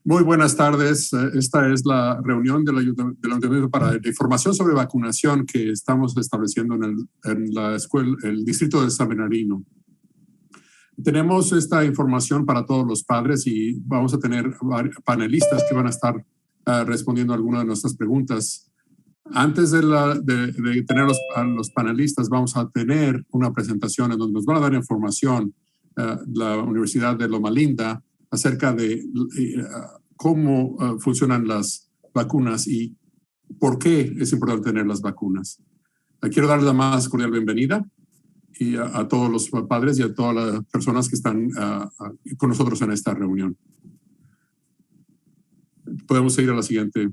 Muy buenas tardes. Esta es la reunión del Ayuntamiento para la información sobre vacunación que estamos estableciendo en la escuela, el distrito de San Bernardino. Tenemos esta información para todos los padres y vamos a tener panelistas que van a estar respondiendo algunas de nuestras preguntas. Antes de tener a los panelistas, vamos a tener una presentación en donde nos van a dar información la Universidad de Loma Linda acerca de cómo funcionan las vacunas y por qué es importante tener las vacunas. Quiero darles la más cordial bienvenida y a todos los padres y a todas las personas que están con nosotros en esta reunión. Podemos seguir a la siguiente.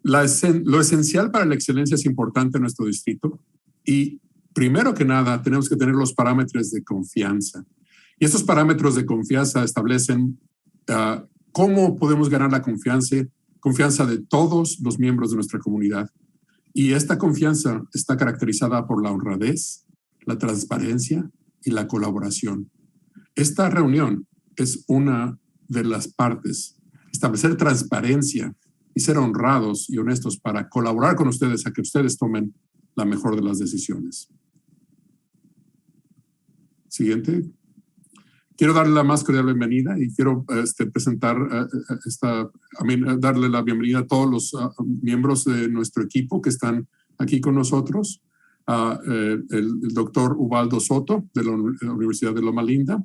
Lo esencial para la excelencia es importante en nuestro distrito y primero que nada tenemos que tener los parámetros de confianza. Y estos parámetros de confianza establecen cómo podemos ganar la confianza de todos los miembros de nuestra comunidad. Y esta confianza está caracterizada por la honradez, la transparencia y la colaboración. Esta reunión es una de las partes. Establecer transparencia y ser honrados y honestos para colaborar con ustedes a que ustedes tomen la mejor de las decisiones. Siguiente. Quiero darle la más cordial bienvenida y quiero darle la bienvenida a todos los miembros de nuestro equipo que están aquí con nosotros. El doctor Ubaldo Soto de la Universidad de Loma Linda,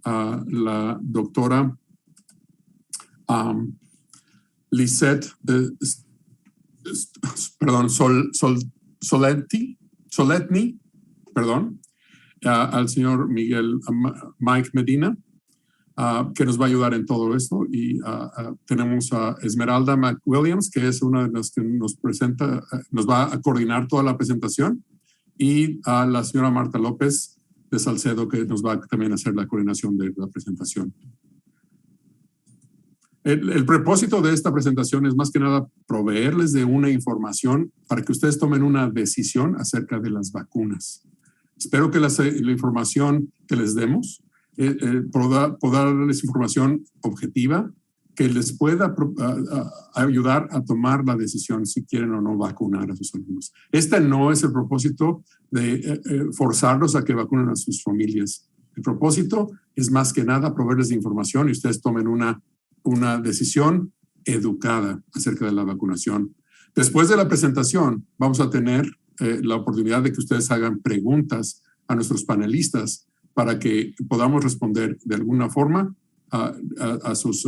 la doctora Lisette Soletny, al señor Mike Medina, que nos va a ayudar en todo esto. Y tenemos a Esmeralda McWilliams, que es una de las que nos va a coordinar toda la presentación, y a la señora Marta López de Salcedo, que nos va también a hacer la coordinación de la presentación. El propósito de esta presentación es más que nada proveerles de una información para que ustedes tomen una decisión acerca de las vacunas. Espero que la información que les demos pueda darles información objetiva que les pueda ayudar a tomar la decisión si quieren o no vacunar a sus alumnos. Este no es el propósito de forzarlos a que vacunen a sus familias. El propósito es más que nada proveerles de información y ustedes tomen una decisión educada acerca de la vacunación. Después de la presentación, vamos a tener la oportunidad de que ustedes hagan preguntas a nuestros panelistas para que podamos responder de alguna forma a sus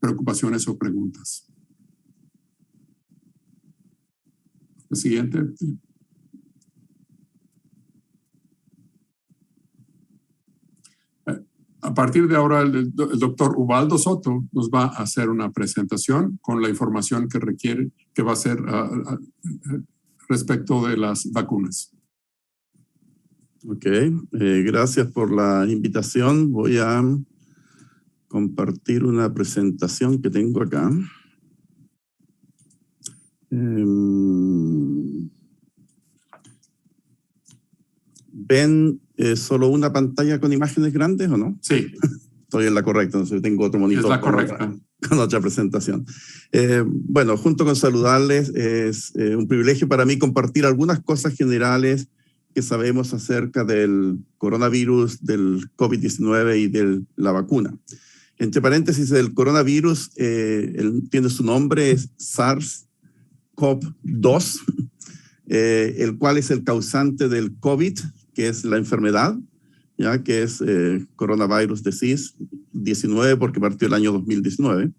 preocupaciones o preguntas. El siguiente. A partir de ahora, el doctor Ubaldo Soto nos va a hacer una presentación con la información que requiere, que va a ser respecto de las vacunas. Ok, gracias por la invitación. Voy a compartir una presentación que tengo acá. ¿Ven solo una pantalla con imágenes grandes o no? Sí. Estoy en la correcta, entonces tengo otro monitor. Es la correcta. Con otra presentación. Bueno, junto con saludarles, es un privilegio para mí compartir algunas cosas generales que sabemos acerca del coronavirus, del COVID-19 y de la vacuna. Entre paréntesis, el coronavirus tiene su nombre, es SARS-CoV-2, el cual es el causante del COVID, que es la enfermedad, ya que es Coronavirus Disease 19 porque partió el año 2019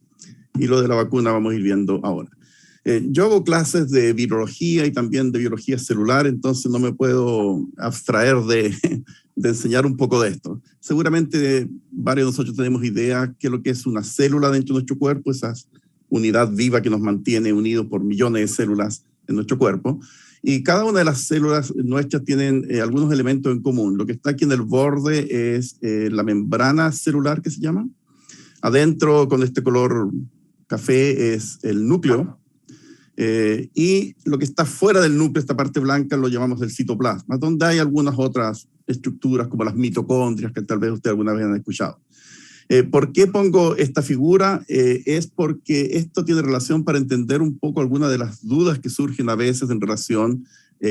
y lo de la vacuna vamos a ir viendo ahora. Yo hago clases de virología y también de biología celular, entonces no me puedo abstraer de enseñar un poco de esto. Seguramente varios de nosotros tenemos idea qué es lo que es una célula dentro de nuestro cuerpo, esa unidad viva que nos mantiene unidos por millones de células en nuestro cuerpo. Y cada una de las células nuestras tienen algunos elementos en común. Lo que está aquí en el borde es la membrana celular, que se llama. Adentro, con este color café, es el núcleo. Y lo que está fuera del núcleo, esta parte blanca, lo llamamos el citoplasma, donde hay algunas otras estructuras como las mitocondrias que tal vez usted alguna vez han escuchado. ¿Por qué pongo esta figura? Es porque esto tiene relación para entender un poco algunas de las dudas que surgen a veces en relación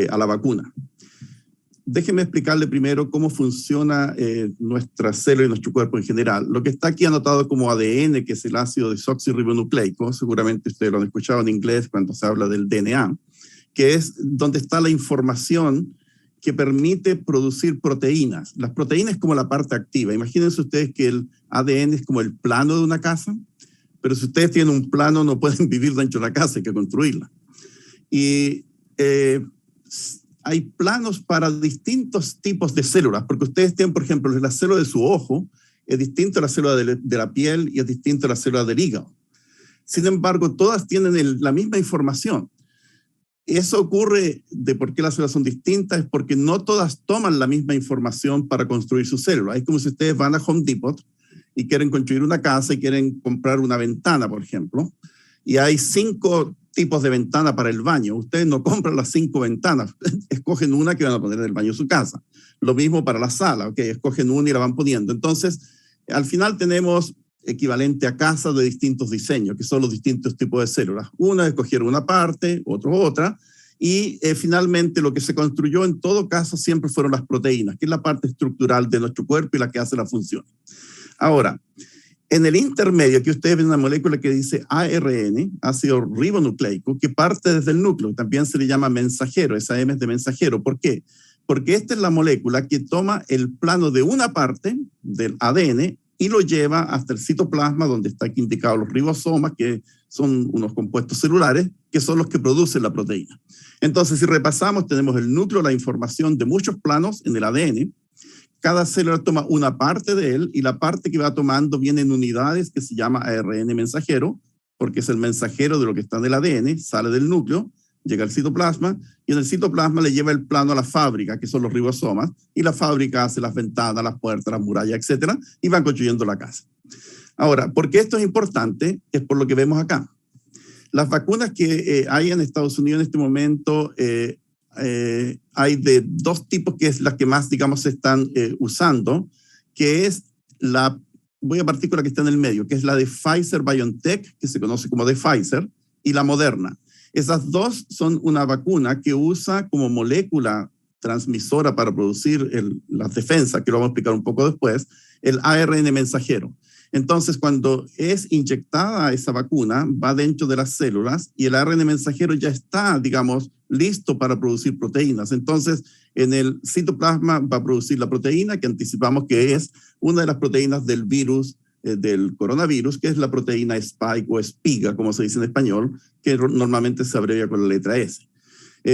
a la vacuna. Déjeme explicarle primero cómo funciona nuestra célula y nuestro cuerpo en general. Lo que está aquí anotado como ADN, que es el ácido desoxirribonucleico, seguramente ustedes lo han escuchado en inglés cuando se habla del DNA, que es donde está la información que permite producir proteínas. Las proteínas es como la parte activa. Imagínense ustedes que el ADN es como el plano de una casa, pero si ustedes tienen un plano no pueden vivir dentro de la casa, hay que construirla. Y hay planos para distintos tipos de células, porque ustedes tienen, por ejemplo, la célula de su ojo es distinta a la célula de la piel y es distinta a la célula del hígado. Sin embargo, todas tienen la misma información. Eso ocurre de por qué las células son distintas, es porque no todas toman la misma información para construir su célula. Es como si ustedes van a Home Depot y quieren construir una casa y quieren comprar una ventana, por ejemplo, y hay 5 tipos de ventana para el baño. Ustedes no compran las 5 ventanas, escogen una que van a poner en el baño de su casa. Lo mismo para la sala, okay, escogen una y la van poniendo. Entonces, al final tenemos equivalente a casas de distintos diseños, que son los distintos tipos de células. Una escogieron una parte, otros otra, y finalmente lo que se construyó en todo caso siempre fueron las proteínas, que es la parte estructural de nuestro cuerpo y la que hace la función. Ahora, en el intermedio, aquí ustedes ven una molécula que dice ARN, ácido ribonucleico, que parte desde el núcleo, también se le llama mensajero, esa M es de mensajero. ¿Por qué? Porque esta es la molécula que toma el plano de una parte del ADN y lo lleva hasta el citoplasma, donde está aquí indicado los ribosomas, que son unos compuestos celulares, que son los que producen la proteína. Entonces, si repasamos, tenemos el núcleo, la información de muchos planos en el ADN. Cada célula toma una parte de él y la parte que va tomando viene en unidades que se llama ARN mensajero, porque es el mensajero de lo que está en el ADN, sale del núcleo, llega al citoplasma y en el citoplasma le lleva el plano a la fábrica, que son los ribosomas, y la fábrica hace las ventanas, las puertas, las murallas, etcétera, y van construyendo la casa. Ahora, ¿por qué esto es importante? Es por lo que vemos acá. Las vacunas que hay en Estados Unidos en este momento hay de 2 tipos, que es las que más, digamos, se están usando, que es voy a partir con la que está en el medio, que es la de Pfizer-BioNTech, que se conoce como de Pfizer, y la Moderna. Esas 2 son una vacuna que usa como molécula transmisora para producir las defensas, que lo vamos a explicar un poco después, el ARN mensajero. Entonces, cuando es inyectada esa vacuna, va dentro de las células y el ARN mensajero ya está, digamos, listo para producir proteínas. Entonces, en el citoplasma va a producir la proteína, que anticipamos que es una de las proteínas del virus, del coronavirus, que es la proteína spike o espiga, como se dice en español, que normalmente se abrevia con la letra S.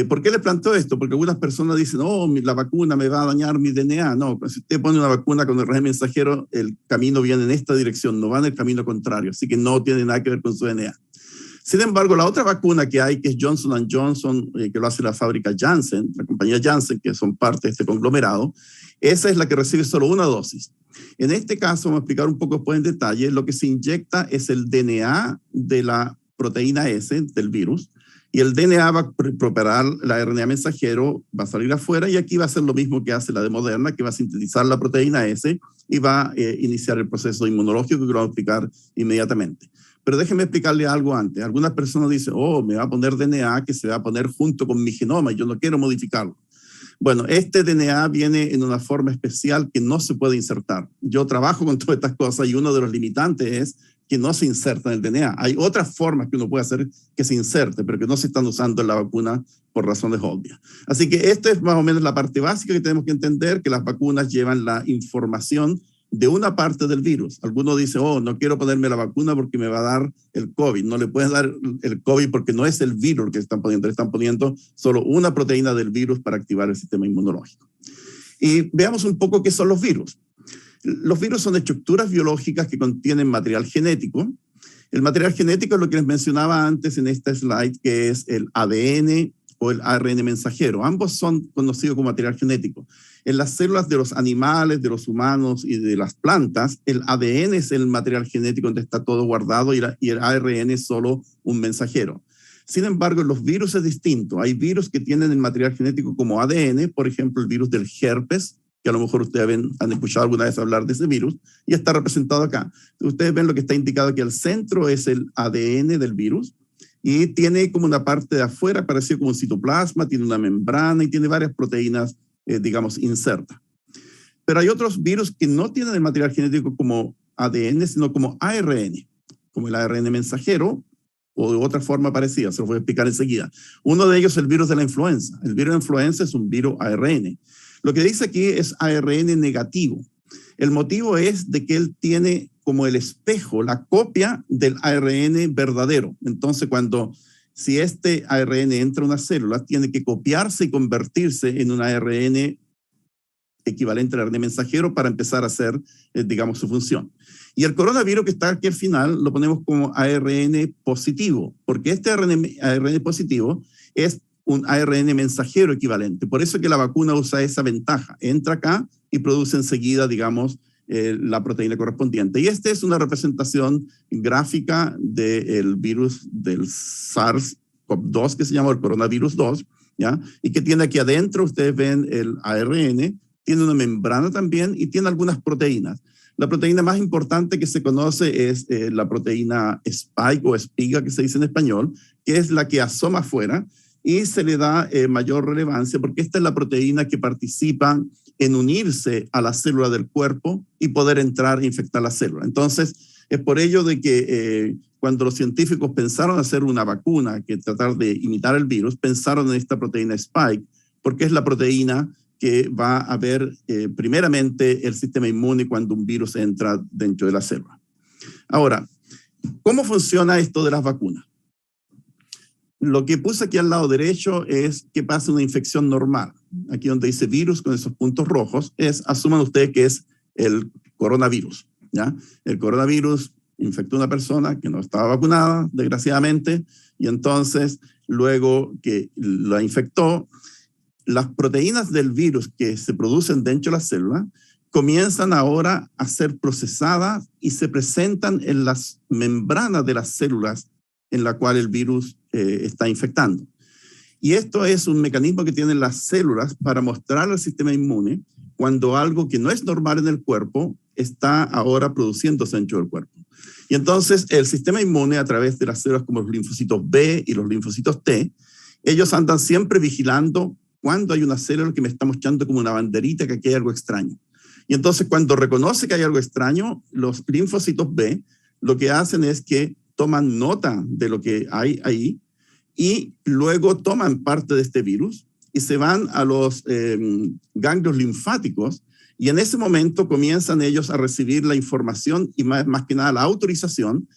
¿Por qué le planteo esto? Porque algunas personas dicen, oh, la vacuna me va a dañar mi DNA. No, pues si usted pone una vacuna con el RNA mensajero, el camino viene en esta dirección, no va en el camino contrario, así que no tiene nada que ver con su DNA. Sin embargo, la otra vacuna que hay, que es Johnson & Johnson, que lo hace la fábrica Janssen, la compañía Janssen, que son parte de este conglomerado, esa es la que recibe solo una dosis. En este caso, vamos a explicar un poco después en detalle, lo que se inyecta es el DNA de la proteína S del virus, y el DNA va a preparar la RNA mensajero, va a salir afuera y aquí va a hacer lo mismo que hace la de Moderna, que va a sintetizar la proteína S y va a iniciar el proceso inmunológico que lo vamos a explicar inmediatamente. Pero déjenme explicarle algo antes. Algunas personas dicen, oh, me va a poner DNA que se va a poner junto con mi genoma y yo no quiero modificarlo. Bueno, este DNA viene en una forma especial que no se puede insertar. Yo trabajo con todas estas cosas y uno de los limitantes es que no se inserta en el DNA. Hay otras formas que uno puede hacer que se inserte, pero que no se están usando en la vacuna por razones obvias. Así que esta es más o menos la parte básica que tenemos que entender, que las vacunas llevan la información de una parte del virus. Algunos dicen, oh, no quiero ponerme la vacuna porque me va a dar el COVID. No le puedes dar el COVID porque no es el virus que están poniendo, le están poniendo solo una proteína del virus para activar el sistema inmunológico. Y veamos un poco qué son los virus. Los virus son estructuras biológicas que contienen material genético. El material genético es lo que les mencionaba antes en esta slide, que es el ADN o el ARN mensajero. Ambos son conocidos como material genético. En las células de los animales, de los humanos y de las plantas, el ADN es el material genético donde está todo guardado y el ARN es solo un mensajero. Sin embargo, en los virus es distinto. Hay virus que tienen el material genético como ADN, por ejemplo, el virus del herpes, que a lo mejor ustedes han escuchado alguna vez hablar de ese virus, y está representado acá. Ustedes ven lo que está indicado aquí al centro es el ADN del virus, y tiene como una parte de afuera, parecido como un citoplasma, tiene una membrana y tiene varias proteínas, digamos, insertas. Pero hay otros virus que no tienen el material genético como ADN, sino como ARN, como el ARN mensajero, o de otra forma parecida, se lo voy a explicar enseguida. Uno de ellos es el virus de la influenza. El virus de la influenza es un virus ARN. Lo que dice aquí es ARN negativo. El motivo es de que él tiene como el espejo, la copia del ARN verdadero. Entonces, si este ARN entra a una célula, tiene que copiarse y convertirse en un ARN equivalente al ARN mensajero para empezar a hacer, digamos, su función. Y el coronavirus que está aquí al final lo ponemos como ARN positivo, porque este ARN positivo es un ARN mensajero equivalente. Por eso que la vacuna usa esa ventaja. Entra acá y produce enseguida, digamos, la proteína correspondiente. Y esta es una representación gráfica del virus del SARS-CoV-2, que se llama el coronavirus 2, ¿ya? Y que tiene aquí adentro, ustedes ven el ARN, tiene una membrana también y tiene algunas proteínas. La proteína más importante que se conoce es la proteína spike o espiga, que se dice en español, que es la que asoma afuera y se le da mayor relevancia porque esta es la proteína que participa en unirse a la célula del cuerpo y poder entrar e infectar la célula. Entonces, es por ello de que cuando los científicos pensaron hacer una vacuna que tratar de imitar el virus, pensaron en esta proteína spike porque es la proteína que va a ver primeramente el sistema inmune cuando un virus entra dentro de la célula. Ahora, ¿cómo funciona esto de las vacunas? Lo que puse aquí al lado derecho es que pasa una infección normal. Aquí donde dice virus con esos puntos rojos, asuman ustedes que es el coronavirus, ¿ya? El coronavirus infectó a una persona que no estaba vacunada, desgraciadamente, y entonces luego que la infectó, las proteínas del virus que se producen dentro de la célula comienzan ahora a ser procesadas y se presentan en las membranas de las células en la cual el virus está infectando. Y esto es un mecanismo que tienen las células para mostrar al sistema inmune cuando algo que no es normal en el cuerpo está ahora produciéndose dentro del cuerpo. Y entonces el sistema inmune, a través de las células como los linfocitos B y los linfocitos T, ellos andan siempre vigilando cuando hay una célula que me está mostrando como una banderita que aquí hay algo extraño. Y entonces cuando reconoce que hay algo extraño, los linfocitos B lo que hacen es que toman nota de lo que hay ahí y luego toman parte de este virus y se van a los ganglios linfáticos y en ese momento comienzan ellos a recibir la información y más que nada la autorización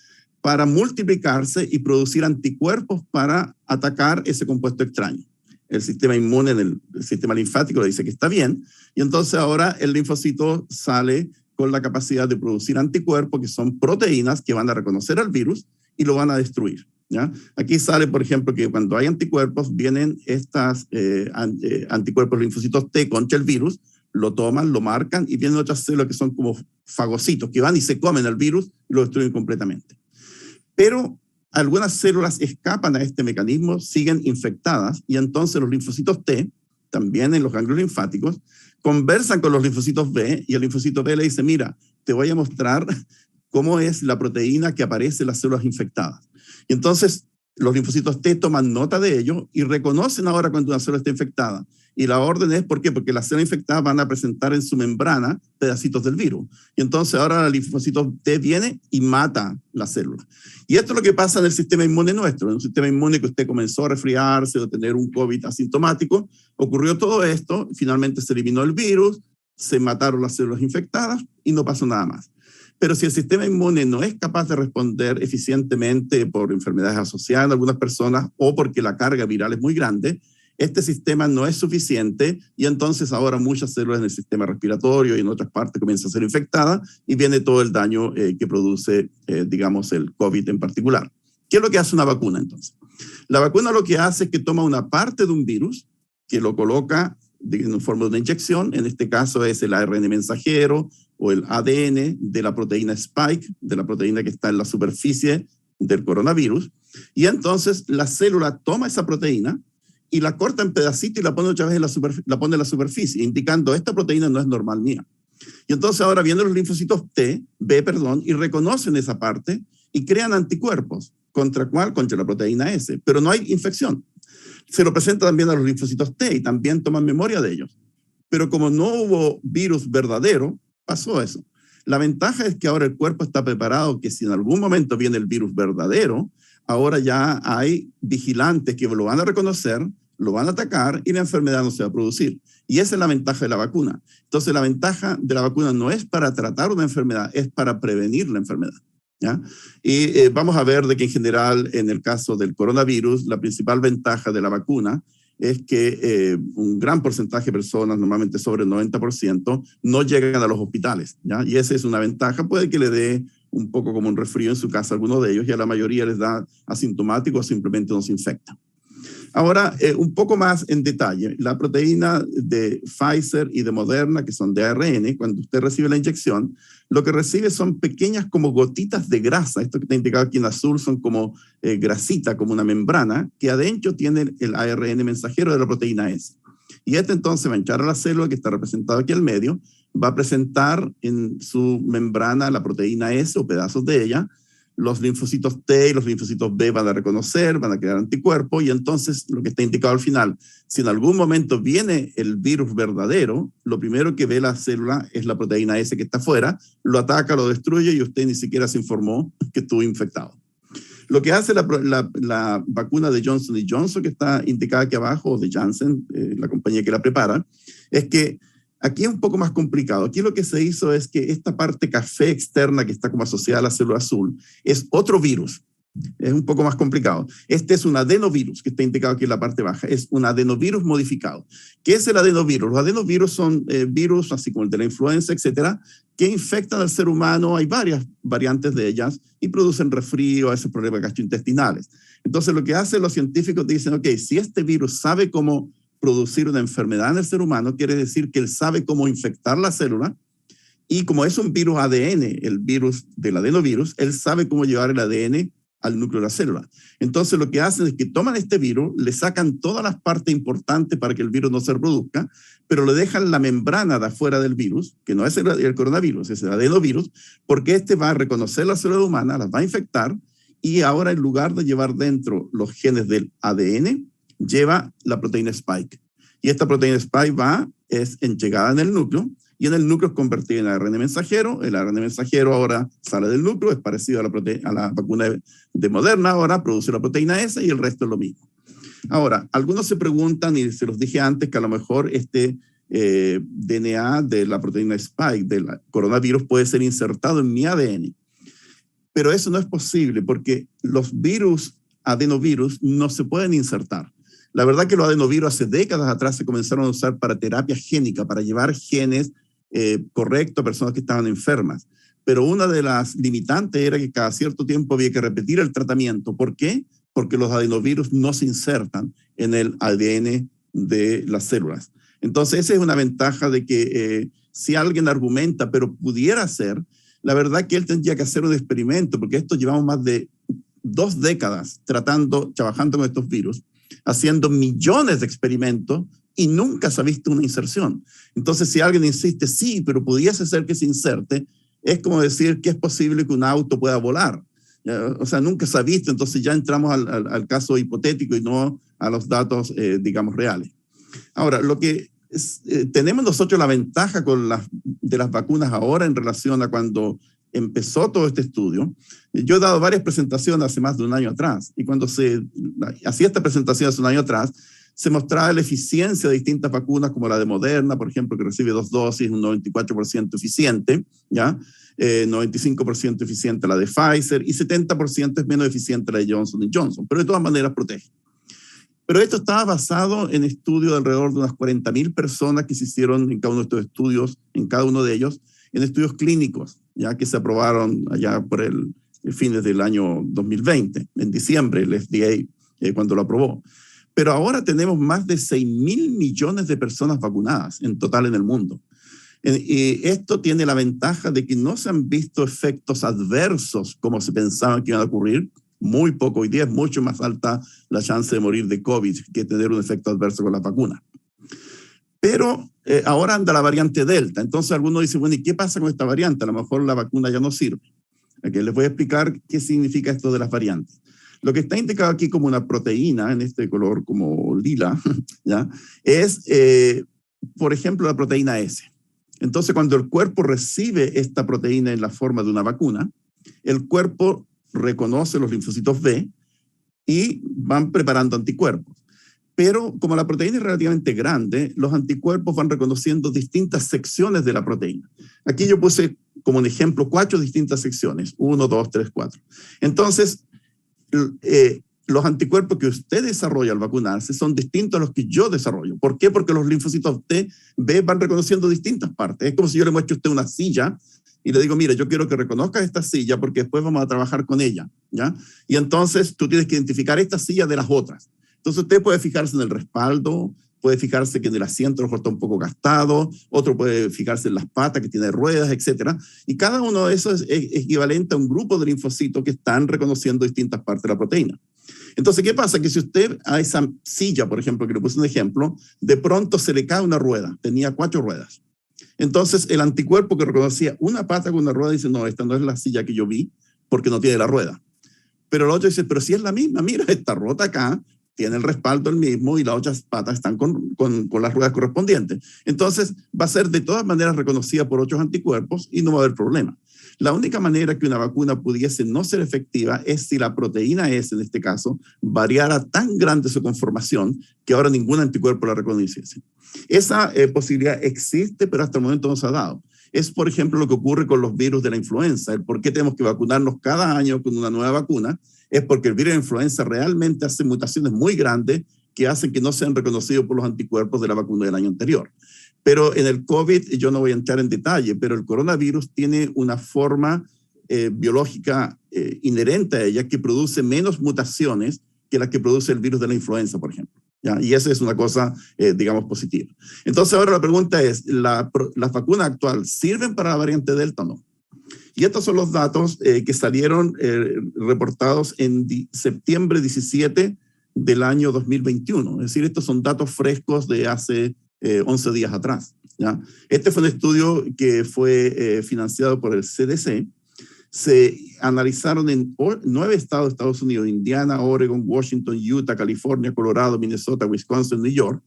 para multiplicarse y producir anticuerpos para atacar ese compuesto extraño. El sistema inmune en el sistema linfático le dice que está bien y entonces ahora el linfocito sale con la capacidad de producir anticuerpos que son proteínas que van a reconocer al virus y lo van a destruir, ¿ya? Aquí sale, por ejemplo, que cuando hay anticuerpos vienen estas anticuerpos linfocitos T contra el virus, lo toman, lo marcan y vienen otras células que son como fagocitos que van y se comen el virus y lo destruyen completamente. Pero algunas células escapan a este mecanismo, siguen infectadas y entonces los linfocitos T, también en los ganglios linfáticos, conversan con los linfocitos B y el linfocito B le dice, mira, te voy a mostrar cómo es la proteína que aparece en las células infectadas. Y entonces los linfocitos T toman nota de ello y reconocen ahora cuando una célula está infectada. Y la orden es, ¿por qué? Porque las células infectadas van a presentar en su membrana pedacitos del virus. Y entonces ahora el linfocito T viene y mata la célula. Y esto es lo que pasa en el sistema inmune nuestro. En un sistema inmune que usted comenzó a resfriarse o tener un COVID asintomático, ocurrió todo esto, finalmente se eliminó el virus, se mataron las células infectadas y no pasó nada más. Pero si el sistema inmune no es capaz de responder eficientemente por enfermedades asociadas en algunas personas o porque la carga viral es muy grande, este sistema no es suficiente y entonces ahora muchas células en el sistema respiratorio y en otras partes comienzan a ser infectadas y viene todo el daño que produce, digamos, el COVID en particular. ¿Qué es lo que hace una vacuna entonces? La vacuna lo que hace es que toma una parte de un virus que lo coloca en forma de una inyección, en este caso es el ARN mensajero o el ADN de la proteína spike, de la proteína que está en la superficie del coronavirus, y entonces la célula toma esa proteína y la corta en pedacitos y la pone otra vez la pone en la superficie, indicando esta proteína no es normal mía. Y entonces ahora vienen los linfocitos B, y reconocen esa parte y crean anticuerpos. ¿Contra cuál? Contra la proteína S. Pero no hay infección. Se lo presenta también a los linfocitos T y también toman memoria de ellos. Pero como no hubo virus verdadero, pasó eso. La ventaja es que ahora el cuerpo está preparado que si en algún momento viene el virus verdadero, ahora ya hay vigilantes que lo van a reconocer, lo van a atacar y la enfermedad no se va a producir. Y esa es la ventaja de la vacuna. Entonces, la ventaja de la vacuna no es para tratar una enfermedad, es para prevenir la enfermedad, ¿ya? Y vamos a ver de que en general, en el caso del coronavirus, la principal ventaja de la vacuna es que un gran porcentaje de personas, normalmente sobre el 90%, no llegan a los hospitales, ¿ya? Y esa es una ventaja. Puede que le dé un poco como un resfrío en su casa a algunos de ellos y a la mayoría les da asintomático o simplemente no se infecta. Ahora, un poco más en detalle, la proteína de Pfizer y de Moderna, que son de ARN, cuando usted recibe la inyección, lo que recibe son pequeñas como gotitas de grasa. Esto que está indicado aquí en azul son como grasita, como una membrana, que adentro tiene el ARN mensajero de la proteína S. Y este entonces va a entrar a la célula que está representada aquí al medio, va a presentar en su membrana la proteína S o pedazos de ella. Los linfocitos T y los linfocitos B van a reconocer, van a crear anticuerpos y entonces lo que está indicado al final, si en algún momento viene el virus verdadero, lo primero que ve la célula es la proteína S que está afuera, lo ataca, lo destruye y usted ni siquiera se informó que estuvo infectado. Lo que hace la vacuna de Johnson & Johnson, que está indicada aquí abajo, o de Janssen, la compañía que la prepara, es que aquí es un poco más complicado. Aquí lo que se hizo es que esta parte café externa que está como asociada a la célula azul es otro virus. Es un poco más complicado. Este es un adenovirus que está indicado aquí en la parte baja. Es un adenovirus modificado. ¿Qué es el adenovirus? Los adenovirus son virus, así como el de la influenza, etcétera, que infectan al ser humano. Hay varias variantes de ellas y producen resfrío, a esos problemas gastrointestinales. Entonces, lo que hacen los científicos dicen, ok, si este virus sabe cómo producir una enfermedad en el ser humano, quiere decir que él sabe cómo infectar la célula y como es un virus ADN, el virus del adenovirus, él sabe cómo llevar el ADN al núcleo de la célula. Entonces lo que hacen es que toman este virus, le sacan todas las partes importantes para que el virus no se reproduzca, pero le dejan la membrana de afuera del virus, que no es el coronavirus, es el adenovirus, porque este va a reconocer la célula humana, las va a infectar y ahora en lugar de llevar dentro los genes del ADN, lleva la proteína Spike. Y esta proteína Spike es enchegada en el núcleo y en el núcleo es convertida en ARN mensajero. El ARN mensajero ahora sale del núcleo, es parecido a la vacuna de Moderna, ahora produce la proteína S y el resto es lo mismo. Ahora, algunos se preguntan, y se los dije antes, que a lo mejor este DNA de la proteína Spike del coronavirus puede ser insertado en mi ADN. Pero eso no es posible porque los virus, adenovirus, no se pueden insertar. La verdad que los adenovirus hace décadas atrás se comenzaron a usar para terapia génica, para llevar genes correctos a personas que estaban enfermas. Pero una de las limitantes era que cada cierto tiempo había que repetir el tratamiento. ¿Por qué? Porque los adenovirus no se insertan en el ADN de las células. Entonces, esa es una ventaja de que si alguien argumenta, pero pudiera ser, la verdad que él tendría que hacer un experimento, porque esto llevamos más de 2 décadas trabajando con estos virus, haciendo millones de experimentos y nunca se ha visto una inserción. Entonces, si alguien insiste, sí, pero pudiese ser que se inserte, es como decir que es posible que un auto pueda volar. O sea, nunca se ha visto, entonces ya entramos al caso hipotético y no a los datos, digamos, reales. Ahora, lo que tenemos nosotros la ventaja de las vacunas ahora en relación a cuando empezó todo este estudio. Yo he dado varias presentaciones hace más de un año atrás y cuando se hacía esta presentación hace un año atrás, se mostraba la eficiencia de distintas vacunas como la de Moderna, por ejemplo, que recibe 2 dosis, un 94% eficiente, ¿ya? 95% eficiente la de Pfizer y 70% es menos eficiente la de Johnson & Johnson, pero de todas maneras protege. Pero esto estaba basado en estudios de alrededor de unas 40.000 personas que se hicieron en cada uno de estos estudios, en cada uno de ellos, en estudios clínicos, ya que se aprobaron allá por el fines del año 2020, en diciembre el FDA cuando lo aprobó. Pero ahora tenemos más de 6.000 millones de personas vacunadas en total en el mundo. Y esto tiene la ventaja de que no se han visto efectos adversos como se pensaba que iban a ocurrir, muy poco. Hoy día es mucho más alta la chance de morir de COVID que tener un efecto adverso con la vacuna. Pero ahora anda la variante Delta. Entonces algunos dicen, bueno, ¿y qué pasa con esta variante? A lo mejor la vacuna ya no sirve. Aquí les voy a explicar qué significa esto de las variantes. Lo que está indicado aquí como una proteína, en este color como lila, ¿ya? Es, por ejemplo, la proteína S. Entonces, cuando el cuerpo recibe esta proteína en la forma de una vacuna, el cuerpo reconoce los linfocitos B y van preparando anticuerpos. Pero como la proteína es relativamente grande, los anticuerpos van reconociendo distintas secciones de la proteína. Aquí yo puse como un ejemplo 4 distintas secciones, 1, 2, 3, 4. Entonces, los anticuerpos que usted desarrolla al vacunarse son distintos a los que yo desarrollo. ¿Por qué? Porque los linfocitos B van reconociendo distintas partes. Es como si yo le muestro a usted una silla y le digo, mire, yo quiero que reconozca esta silla porque después vamos a trabajar con ella, ¿ya? Y entonces tú tienes que identificar esta silla de las otras. Entonces usted puede fijarse en el respaldo, puede fijarse que en el asiento está un poco gastado, otro puede fijarse en las patas que tiene ruedas, etc. Y cada uno de esos es equivalente a un grupo de linfocitos que están reconociendo distintas partes de la proteína. Entonces, ¿qué pasa? Que si usted a esa silla, por ejemplo, que le puse un ejemplo, de pronto se le cae una rueda, tenía 4 ruedas. Entonces, el anticuerpo que reconocía una pata con una rueda dice, no, esta no es la silla que yo vi porque no tiene la rueda. Pero el otro dice, pero si es la misma, mira, está rota acá, tiene el respaldo el mismo y las otras patas están con las ruedas correspondientes. Entonces, va a ser de todas maneras reconocida por otros anticuerpos y no va a haber problema. La única manera que una vacuna pudiese no ser efectiva es si la proteína S, en este caso, variara tan grande su conformación que ahora ningún anticuerpo la reconociese. Esa posibilidad existe, pero hasta el momento no se ha dado. Es, por ejemplo, lo que ocurre con los virus de la influenza. El por qué tenemos que vacunarnos cada año con una nueva vacuna es porque el virus de la influenza realmente hace mutaciones muy grandes que hacen que no sean reconocidos por los anticuerpos de la vacuna del año anterior. Pero en el COVID, yo no voy a entrar en detalle, pero el coronavirus tiene una forma biológica inherente a ella que produce menos mutaciones que las que produce el virus de la influenza, por ejemplo. ¿Ya? Y esa es una cosa, digamos, positiva. Entonces ahora la pregunta es, ¿las vacunas actuales sirven para la variante Delta o no? Y estos son los datos que salieron reportados en septiembre 17 del año 2021. Es decir, estos son datos frescos de hace 11 días atrás, ¿ya? Este fue un estudio que fue financiado por el CDC. Se analizaron en 9 estados de Estados Unidos, Indiana, Oregon, Washington, Utah, California, Colorado, Minnesota, Wisconsin, New York,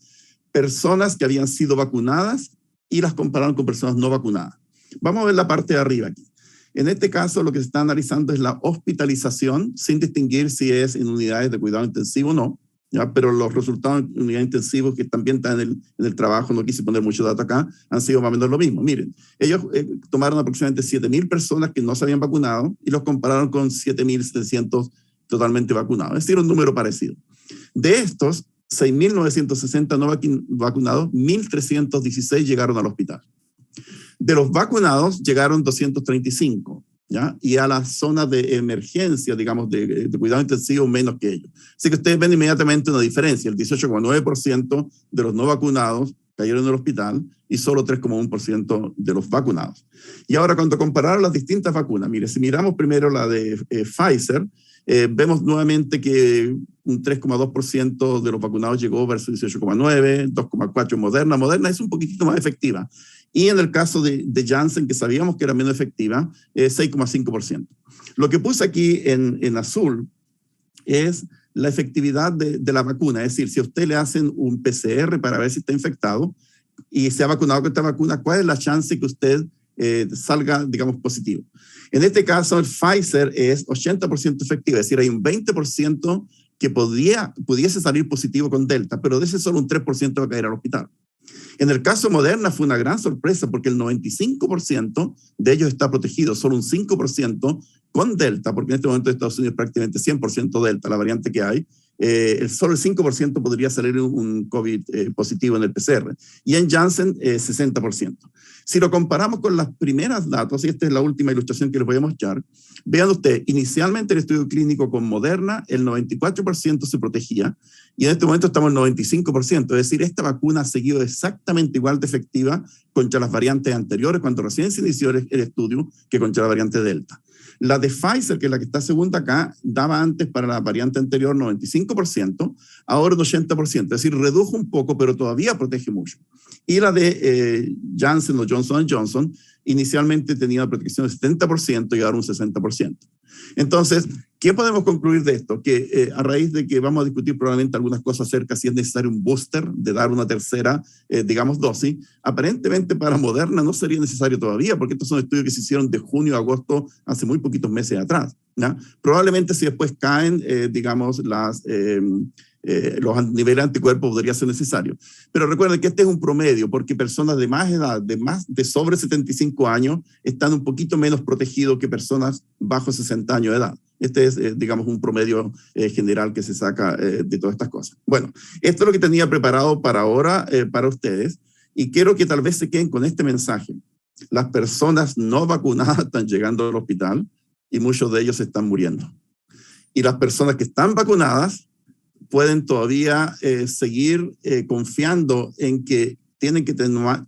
personas que habían sido vacunadas y las compararon con personas no vacunadas. Vamos a ver la parte de arriba aquí. En este caso, lo que se está analizando es la hospitalización, sin distinguir si es en unidades de cuidado intensivo o no, ¿ya? Pero los resultados en unidades intensivas que también están en el trabajo, no quise poner mucho dato acá, han sido más o menos lo mismo. Miren, ellos tomaron aproximadamente 7,000 personas que no se habían vacunado y los compararon con 7,700 totalmente vacunados, es decir, un número parecido. De estos, 6,960 no vacunados, 1,316 llegaron al hospital. De los vacunados llegaron 235, ¿ya? Y a las zonas de emergencia, digamos, de cuidado intensivo, menos que ellos. Así que ustedes ven inmediatamente una diferencia. El 18,9% de los no vacunados cayeron en el hospital y solo 3,1% de los vacunados. Y ahora, cuando compararon las distintas vacunas, mire, si miramos primero la de Pfizer, vemos nuevamente que un 3,2% de los vacunados llegó versus 18,9%, 2,4% Moderna. Moderna es un poquitito más efectiva. Y en el caso de Janssen, que sabíamos que era menos efectiva, 6,5%. Lo que puse aquí en azul es la efectividad de la vacuna. Es decir, si a usted le hacen un PCR para ver si está infectado y se ha vacunado con esta vacuna, ¿cuál es la chance que usted salga, digamos, positivo? En este caso, el Pfizer es 80% efectiva, es decir, hay un 20% que pudiese salir positivo con Delta, pero de ese solo un 3% va a caer al hospital. En el caso Moderna fue una gran sorpresa porque el 95% de ellos está protegido, solo un 5% con Delta, porque en este momento en Estados Unidos es prácticamente 100% Delta, la variante que hay. Solo el 5% podría salir un COVID positivo en el PCR. Y en Janssen, 60%. Si lo comparamos con las primeras datos, y esta es la última ilustración que les voy a mostrar, vean ustedes, inicialmente el estudio clínico con Moderna, el 94% se protegía, y en este momento estamos en el 95%, es decir, esta vacuna ha seguido exactamente igual de efectiva contra las variantes anteriores, cuando recién se inició el estudio, que contra la variante Delta. La de Pfizer, que es la que está segunda acá, daba antes para la variante anterior 95%, ahora un 80%, es decir, redujo un poco, pero todavía protege mucho. Y la de Janssen o Johnson & Johnson, inicialmente tenía protección de 70% y ahora un 60%. Entonces, ¿qué podemos concluir de esto? Que a raíz de que vamos a discutir probablemente algunas cosas acerca si es necesario un booster, de dar una tercera, digamos, dosis, aparentemente para Moderna no sería necesario todavía, porque estos son estudios que se hicieron de junio a agosto, hace muy poquitos meses atrás, ¿no? Probablemente si después caen, digamos, los niveles de anticuerpos podría ser necesario. Pero recuerden que este es un promedio, porque personas de más edad, de sobre 75 años, están un poquito menos protegidos que personas bajo 60 años de edad. Este es, digamos, un promedio general que se saca de todas estas cosas. Bueno, esto es lo que tenía preparado para ahora, para ustedes, y quiero que tal vez se queden con este mensaje. Las personas no vacunadas están llegando al hospital y muchos de ellos están muriendo. Y las personas que están vacunadas pueden todavía seguir confiando en que tienen que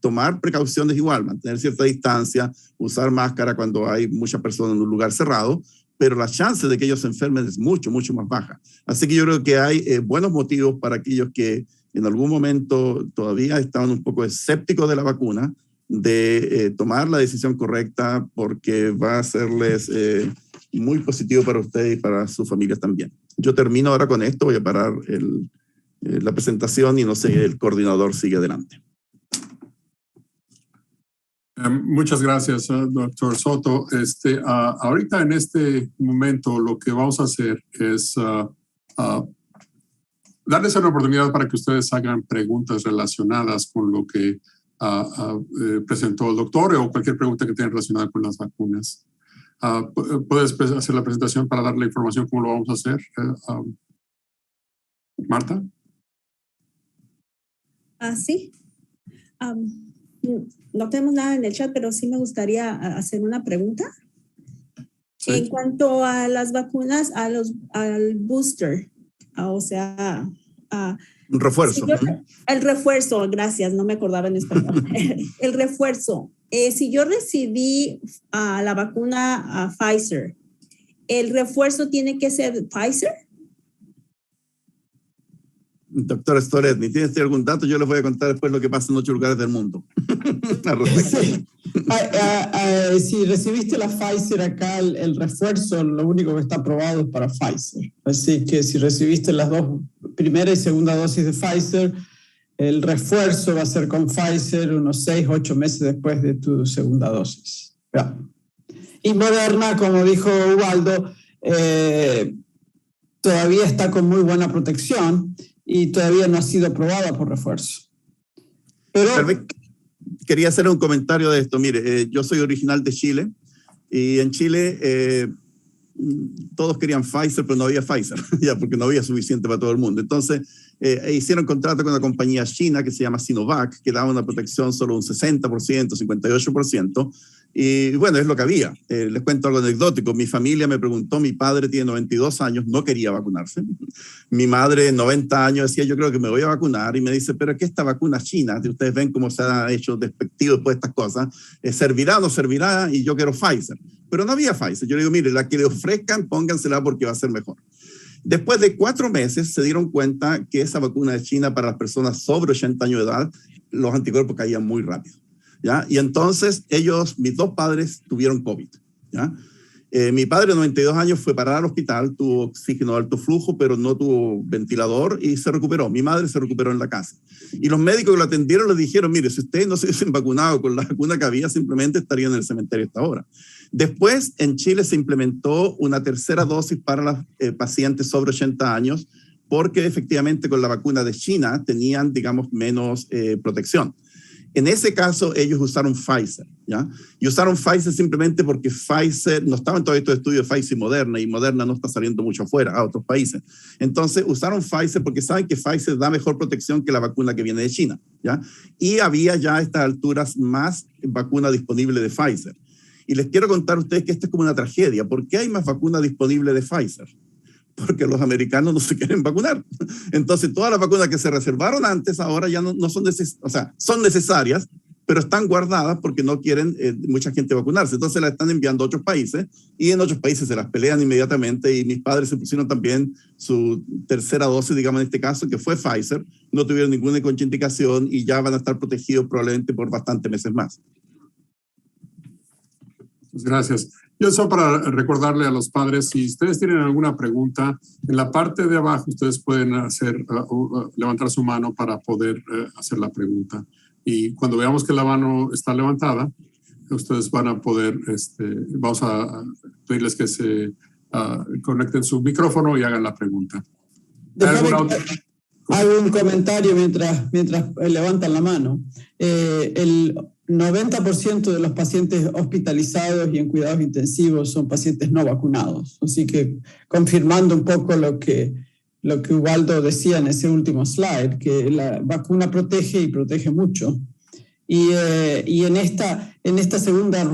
tomar precauciones igual, mantener cierta distancia, usar máscara cuando hay muchas personas en un lugar cerrado, pero la chance de que ellos se enfermen es mucho, mucho más baja. Así que yo creo que hay buenos motivos para aquellos que en algún momento todavía estaban un poco escépticos de la vacuna, de tomar la decisión correcta, porque va a serles muy positivo para ustedes y para sus familias también. Yo termino ahora con esto, voy a parar la presentación y no sé, el coordinador sigue adelante. Muchas gracias, doctor Soto. Ahorita en este momento lo que vamos a hacer es darles una oportunidad para que ustedes hagan preguntas relacionadas con lo que presentó el doctor o cualquier pregunta que tengan relacionada con las vacunas. ¿Puedes hacer la presentación para dar la información cómo lo vamos a hacer? Marta. Sí. No tenemos nada en el chat, pero sí me gustaría hacer una pregunta. Sí. En cuanto a las vacunas, al booster, o sea... un refuerzo. El refuerzo, gracias, no me acordaba en español. El refuerzo. Si yo recibí la vacuna Pfizer, ¿el refuerzo tiene que ser Pfizer? Doctora Storetny, ¿tienes algún dato? Yo les voy a contar después lo que pasa en 8 lugares del mundo. Sí. Si recibiste la Pfizer acá, el refuerzo, lo único que está aprobado es para Pfizer. Así que si recibiste las dos, primera y segunda dosis de Pfizer, el refuerzo va a ser con Pfizer unos 6 o 8 meses después de tu segunda dosis. Ya. Y Moderna, como dijo Ubaldo, todavía está con muy buena protección y todavía no ha sido aprobada por refuerzo. Pero tal vez quería hacer un comentario de esto. Mire, yo soy original de Chile y en Chile todos querían Pfizer, pero no había Pfizer, ya, porque no había suficiente para todo el mundo. Entonces, hicieron contrato con una compañía china que se llama Sinovac, que daba una protección solo un 60%, 58%. Y bueno, es lo que había. Les cuento algo anecdótico. Mi familia me preguntó, mi padre tiene 92 años, no quería vacunarse. Mi madre, 90 años, decía, yo creo que me voy a vacunar. Y me dice, pero ¿qué esta vacuna china? Ustedes ven cómo se ha hecho despectivo después de estas cosas. ¿Servirá o no servirá? Y yo quiero Pfizer. Pero no había Pfizer. Yo le digo, mire, la que le ofrezcan, póngansela porque va a ser mejor. Después de 4 meses se dieron cuenta que esa vacuna de China para las personas sobre 80 años de edad, los anticuerpos caían muy rápido. ¿Ya? Y entonces mis 2 padres tuvieron COVID. ¿Ya? Mi padre de 92 años fue parar al hospital, tuvo oxígeno de alto flujo, pero no tuvo ventilador y se recuperó. Mi madre se recuperó en la casa. Y los médicos que lo atendieron le dijeron, mire, si ustedes no se hubiesen vacunado con la vacuna que había, simplemente estarían en el cementerio hasta ahora. Después, en Chile se implementó una tercera dosis para los pacientes sobre 80 años, porque efectivamente con la vacuna de China tenían, digamos, menos protección. En ese caso, ellos usaron Pfizer, ¿ya? Y usaron Pfizer simplemente porque Pfizer, no estaban todos estos estudios de Pfizer y Moderna no está saliendo mucho afuera, a otros países. Entonces, usaron Pfizer porque saben que Pfizer da mejor protección que la vacuna que viene de China, ¿ya? Y había ya a estas alturas más vacuna disponible de Pfizer. Y les quiero contar a ustedes que esto es como una tragedia. ¿Por qué hay más vacuna disponible de Pfizer? Porque los americanos no se quieren vacunar. Entonces, todas las vacunas que se reservaron antes ahora ya no son necesarias, son necesarias, pero están guardadas porque no quieren mucha gente vacunarse. Entonces las están enviando a otros países y en otros países se las pelean inmediatamente y mis padres se pusieron también su tercera dosis, digamos en este caso, que fue Pfizer, no tuvieron ninguna contraindicación y ya van a estar protegidos probablemente por bastantes meses más. Gracias. Yo solo para recordarle a los padres, si ustedes tienen alguna pregunta, en la parte de abajo ustedes pueden levantar su mano para poder hacer la pregunta. Y cuando veamos que la mano está levantada, ustedes van a poder, vamos a pedirles que se conecten su micrófono y hagan la pregunta. Hago un comentario mientras levantan la mano. El 90% de los pacientes hospitalizados y en cuidados intensivos son pacientes no vacunados. Así que confirmando un poco lo que Ubaldo decía en ese último slide, que la vacuna protege y protege mucho. Y en esta segunda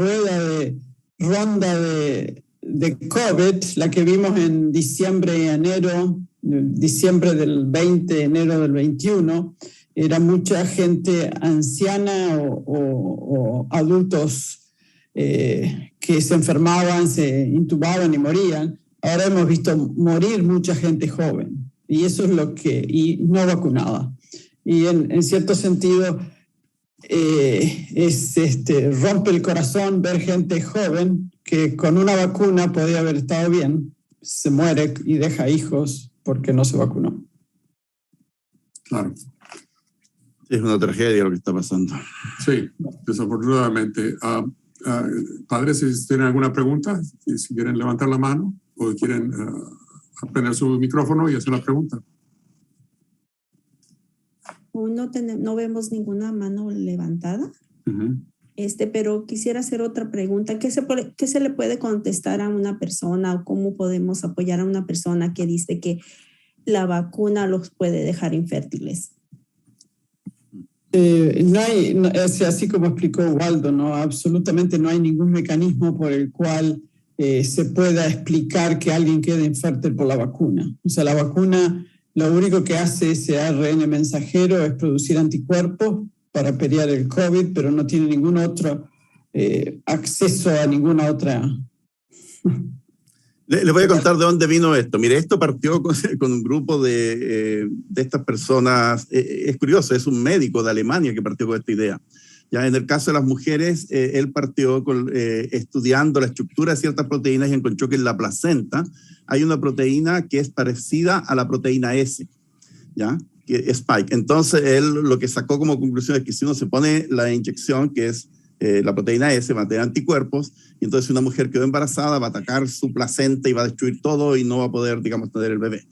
ronda de COVID, la que vimos en diciembre y enero, diciembre del 20, enero del 21, era mucha gente anciana o adultos que se enfermaban, se intubaban y morían. Ahora hemos visto morir mucha gente joven y eso es y no vacunada. Y en cierto sentido rompe el corazón ver gente joven que con una vacuna podía haber estado bien, se muere y deja hijos porque no se vacunó. Claro. Es una tragedia lo que está pasando. Sí, desafortunadamente. Padres, si tienen alguna pregunta, si quieren levantar la mano o quieren prender su micrófono y hacer la pregunta. No vemos ninguna mano levantada. Uh-huh. Pero quisiera hacer otra pregunta. ¿Qué se le puede contestar a una persona o cómo podemos apoyar a una persona que dice que la vacuna los puede dejar infértiles? Así como explicó Waldo, ¿no? Absolutamente no hay ningún mecanismo por el cual se pueda explicar que alguien quede infértil por la vacuna. O sea, la vacuna lo único que hace ese ARN mensajero es producir anticuerpos para pelear el COVID, pero no tiene ningún otro acceso a ninguna otra. Les voy a contar de dónde vino esto. Mire, esto partió con un grupo de estas personas. Es curioso, es un médico de Alemania que partió con esta idea. Ya en el caso de las mujeres, él partió estudiando la estructura de ciertas proteínas y encontró que en la placenta hay una proteína que es parecida a la proteína S, ¿ya? Que es Spike. Entonces, él lo que sacó como conclusión es que si uno se pone la inyección, que es la proteína S, va a tener anticuerpos, y entonces una mujer quedó embarazada, va a atacar su placenta y va a destruir todo y no va a poder, digamos, tener el bebé.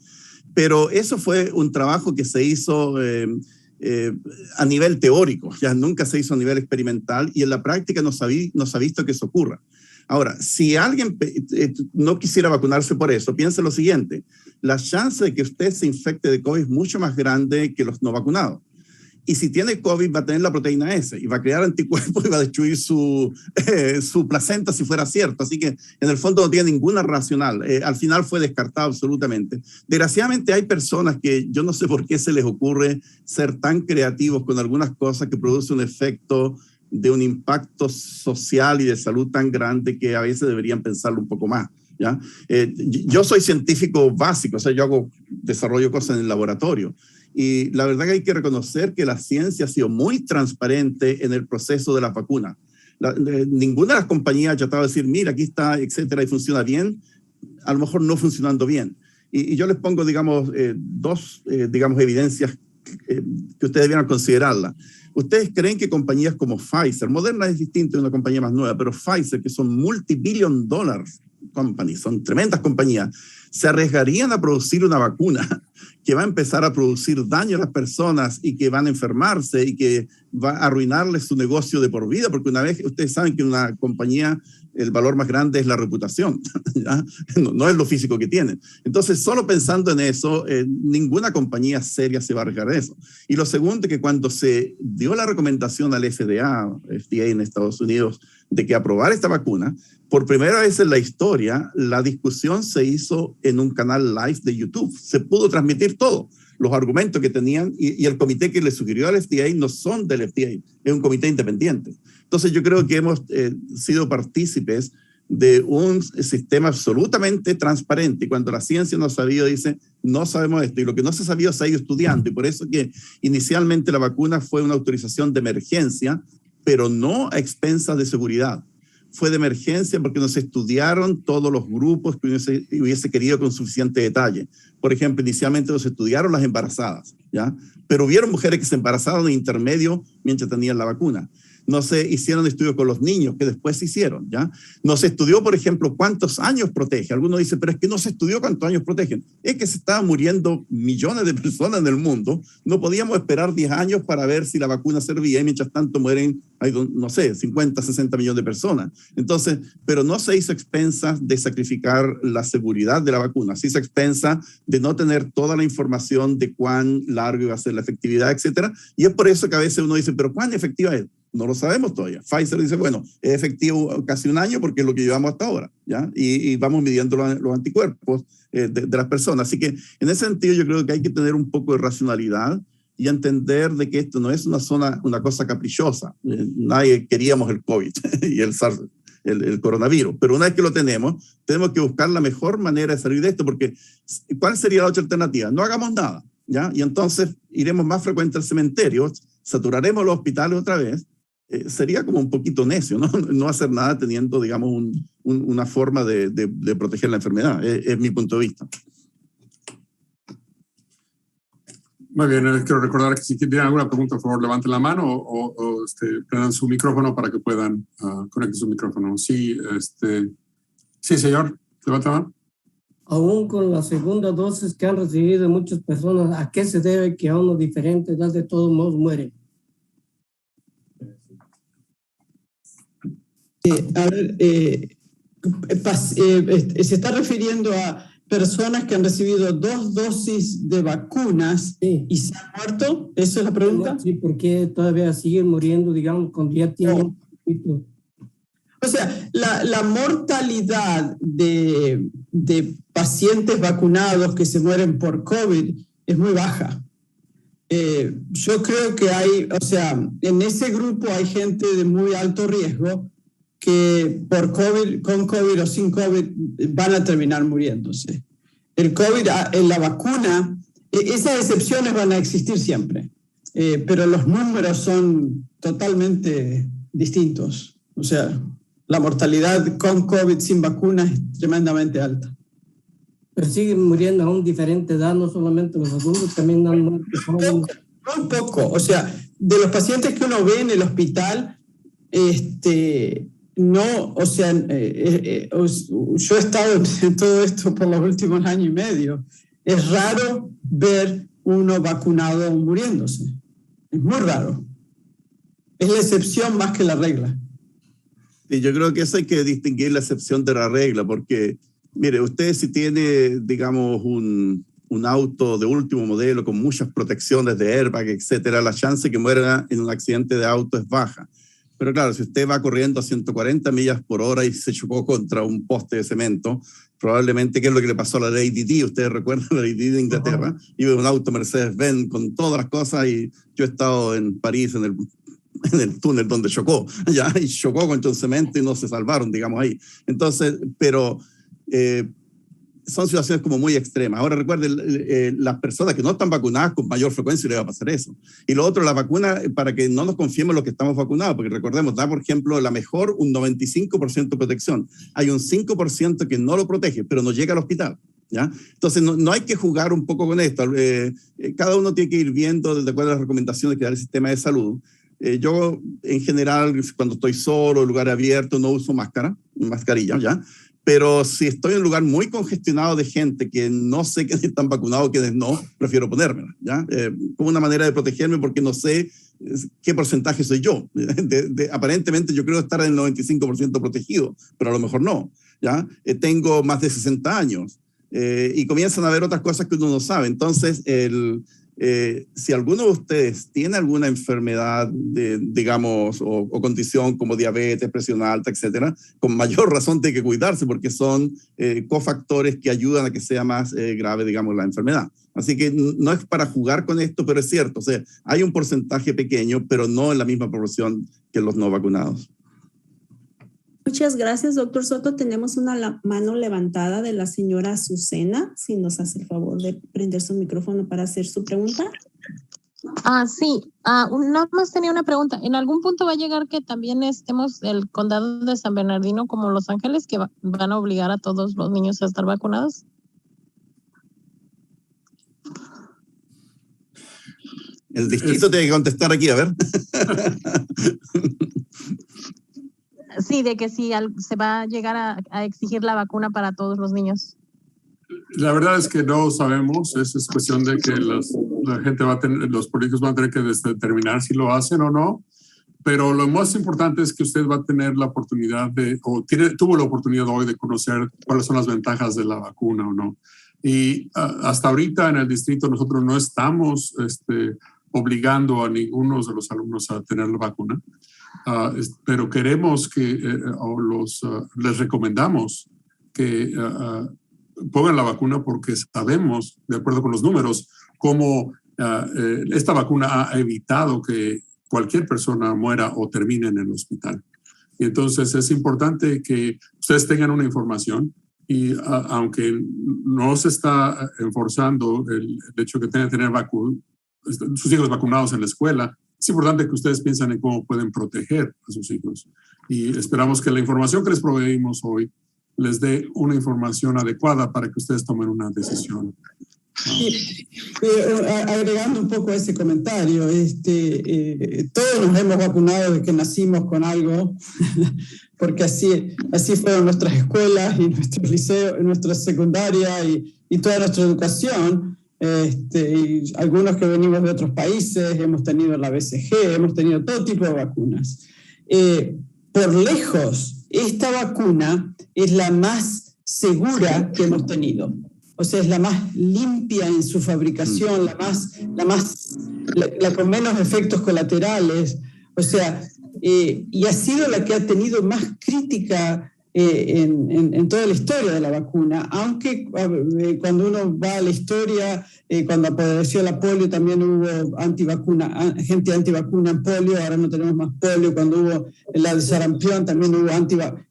Pero eso fue un trabajo que se hizo a nivel teórico, ya nunca se hizo a nivel experimental, y en la práctica no se ha visto que eso ocurra. Ahora, si alguien no quisiera vacunarse por eso, piense lo siguiente: la chance de que usted se infecte de COVID es mucho más grande que los no vacunados. Y si tiene COVID va a tener la proteína S y va a crear anticuerpos y va a destruir su placenta si fuera cierto. Así que en el fondo no tiene ninguna racional. Al final fue descartado absolutamente. Desgraciadamente hay personas que yo no sé por qué se les ocurre ser tan creativos con algunas cosas que producen un efecto de un impacto social y de salud tan grande que a veces deberían pensarlo un poco más, ¿ya? Yo soy científico básico, o sea, yo desarrollo cosas en el laboratorio. Y la verdad que hay que reconocer que la ciencia ha sido muy transparente en el proceso de las vacunas. Ninguna de las compañías ha tratado de decir, mira, aquí está, etcétera, y funciona bien, a lo mejor no funcionando bien. Y yo les pongo, digamos, dos evidencias que ustedes debieran considerarla. ¿Ustedes creen que compañías como Pfizer, Moderna es distinto, es una compañía más nueva, pero Pfizer, que son multibillion dollar companies, son tremendas compañías, se arriesgarían a producir una vacuna que va a empezar a producir daño a las personas y que van a enfermarse y que va a arruinarles su negocio de por vida? Porque una vez, ustedes saben que una compañía, el valor más grande es la reputación, ¿ya? No es lo físico que tienen. Entonces, solo pensando en eso, ninguna compañía seria se va a arriesgar a eso. Y lo segundo es que cuando se dio la recomendación al FDA en Estados Unidos de que aprobar esta vacuna, por primera vez en la historia, la discusión se hizo en un canal live de YouTube. Se pudo transmitir todo, los argumentos que tenían, y el comité que le sugirió al FDA no son del FDA, es un comité independiente. Entonces yo creo que hemos sido partícipes de un sistema absolutamente transparente, y cuando la ciencia no ha sabido, dice, no sabemos esto, y lo que no se sabía se ha ido estudiando, y por eso que inicialmente la vacuna fue una autorización de emergencia, pero no a expensas de seguridad. Fue de emergencia porque no se estudiaron todos los grupos que hubiese querido con suficiente detalle. Por ejemplo, inicialmente no se estudiaron las embarazadas, ¿ya? Pero hubieron mujeres que se embarazaron en intermedio mientras tenían la vacuna. No se hicieron estudios con los niños, que después se hicieron, ¿ya? No se estudió, por ejemplo, cuántos años protege. Algunos dicen, pero es que no se estudió cuántos años protegen. Es que se estaban muriendo millones de personas en el mundo. No podíamos esperar 10 años para ver si la vacuna servía, y mientras tanto mueren, no sé, 50, 60 millones de personas. Entonces, pero no se hizo expensas de sacrificar la seguridad de la vacuna. Se hizo expensas de no tener toda la información de cuán largo iba a ser la efectividad, etcétera. Y es por eso que a veces uno dice, pero ¿cuán efectiva es? No lo sabemos todavía. Pfizer dice, bueno, es efectivo casi un año porque es lo que llevamos hasta ahora, ¿ya? Y vamos midiendo los anticuerpos de las personas. Así que en ese sentido yo creo que hay que tener un poco de racionalidad y entender de que esto no es una cosa caprichosa. Nadie queríamos el COVID y el SARS, el coronavirus, pero una vez que lo tenemos que buscar la mejor manera de salir de esto, porque ¿cuál sería la otra alternativa? No hagamos nada, ¿ya? Y entonces iremos más frecuente al cementerio, saturaremos los hospitales otra vez. Sería como un poquito necio, ¿no? No hacer nada teniendo, digamos, una forma de proteger la enfermedad. Es mi punto de vista. Muy bien, quiero recordar que si tienen alguna pregunta, por favor, levanten la mano o prendan su micrófono para que puedan conectar su micrófono. Sí, sí, señor, levanta la mano. Aún con la segunda dosis que han recibido muchas personas, ¿a qué se debe que a unos diferentes edades de todos modos mueren? A ver, se está refiriendo a personas que han recibido 2 dosis de vacunas, sí, y se han muerto. ¿Esa es la pregunta? Sí, porque todavía siguen muriendo, digamos, cuando ya tienen... No. O sea, la mortalidad de pacientes vacunados que se mueren por COVID es muy baja. Yo creo que en ese grupo hay gente de muy alto riesgo que por COVID, con COVID o sin COVID, van a terminar muriéndose. El COVID, en la vacuna, esas excepciones van a existir siempre, pero los números son totalmente distintos. O sea, la mortalidad con COVID sin vacuna es tremendamente alta. Pero siguen muriendo a una diferente edad, no solamente los adultos, también han muerto jóvenes. Un poco. O sea, de los pacientes que uno ve en el hospital, no, o sea, yo he estado en todo esto por los últimos años y medio. Es raro ver uno vacunado muriéndose. Es muy raro. Es la excepción más que la regla. Y yo creo que eso hay que distinguir la excepción de la regla, porque, mire, usted si tiene, digamos, un auto de último modelo con muchas protecciones de airbag, etcétera, la chance de que muera en un accidente de auto es baja. Pero claro, si usted va corriendo a 140 millas por hora y se chocó contra un poste de cemento, probablemente, ¿qué es lo que le pasó a la Lady Di? Ustedes recuerdan la Lady Di de Inglaterra, iba en un auto Mercedes-Benz con todas las cosas, y yo he estado en París en el túnel donde chocó, ya, y chocó contra un cemento y no se salvaron, digamos, ahí. Entonces, pero son situaciones como muy extremas. Ahora recuerden, las personas que no están vacunadas con mayor frecuencia les va a pasar eso. Y lo otro, la vacuna, para que no nos confiemos en los que estamos vacunados, porque recordemos, da por ejemplo la mejor un 95% de protección. Hay un 5% que no lo protege, pero no llega al hospital, ¿ya? Entonces no hay que jugar un poco con esto. Cada uno tiene que ir viendo de acuerdo a las recomendaciones que da el sistema de salud. Yo en general cuando estoy solo, en lugar abierto, no uso mascarilla, ¿ya? Pero si estoy en un lugar muy congestionado de gente que no sé quiénes están vacunados, quiénes no, prefiero ponérmela, ¿ya? Como una manera de protegerme, porque no sé qué porcentaje soy yo. Aparentemente yo creo estar en el 95% protegido, pero a lo mejor no, ¿ya? Tengo más de 60 años y comienzan a haber otras cosas que uno no sabe. Entonces, si alguno de ustedes tiene alguna enfermedad, digamos, o condición como diabetes, presión alta, etcétera, con mayor razón tiene que cuidarse porque son cofactores que ayudan a que sea más grave, digamos, la enfermedad. Así que no es para jugar con esto, pero es cierto, o sea, hay un porcentaje pequeño, pero no en la misma proporción que los no vacunados. Muchas gracias, doctor Soto. Tenemos una mano levantada de la señora Azucena. Si nos hace el favor de prender su micrófono para hacer su pregunta. Sí, nada más tenía una pregunta. ¿En algún punto va a llegar que también estemos el condado de San Bernardino como Los Ángeles, que van a obligar a todos los niños a estar vacunados? El distrito tiene que contestar aquí, a ver. Sí, de que sí se va a llegar a exigir la vacuna para todos los niños. La verdad es que no sabemos, es cuestión de que la gente va a tener, los políticos van a tener que determinar si lo hacen o no, pero lo más importante es que usted va a tener la oportunidad tuvo la oportunidad hoy de conocer cuáles son las ventajas de la vacuna o no. Y hasta ahorita en el distrito nosotros no estamos obligando a ninguno de los alumnos a tener la vacuna. Pero queremos que les recomendamos que pongan la vacuna porque sabemos, de acuerdo con los números, cómo esta vacuna ha evitado que cualquier persona muera o termine en el hospital. Y entonces es importante que ustedes tengan una información y aunque no se está enforzando el hecho de que tengan que tener sus hijos vacunados en la escuela, es importante que ustedes piensen en cómo pueden proteger a sus hijos. Y esperamos que la información que les proveímos hoy les dé una información adecuada para que ustedes tomen una decisión. Agregando un poco a ese comentario, todos nos hemos vacunado desde que nacimos con algo, porque así fueron nuestras escuelas y nuestros liceos, nuestra secundaria y toda nuestra educación. Y algunos que venimos de otros países, hemos tenido la BCG, hemos tenido todo tipo de vacunas. Por lejos, esta vacuna es la más segura que hemos tenido. O sea, es la más limpia en su fabricación, la con menos efectos colaterales. O sea, y ha sido la que ha tenido más crítica en toda la historia de la vacuna, aunque cuando uno va a la historia, cuando apareció la polio también hubo gente antivacuna en polio, ahora no tenemos más polio, cuando hubo la de sarampión también hubo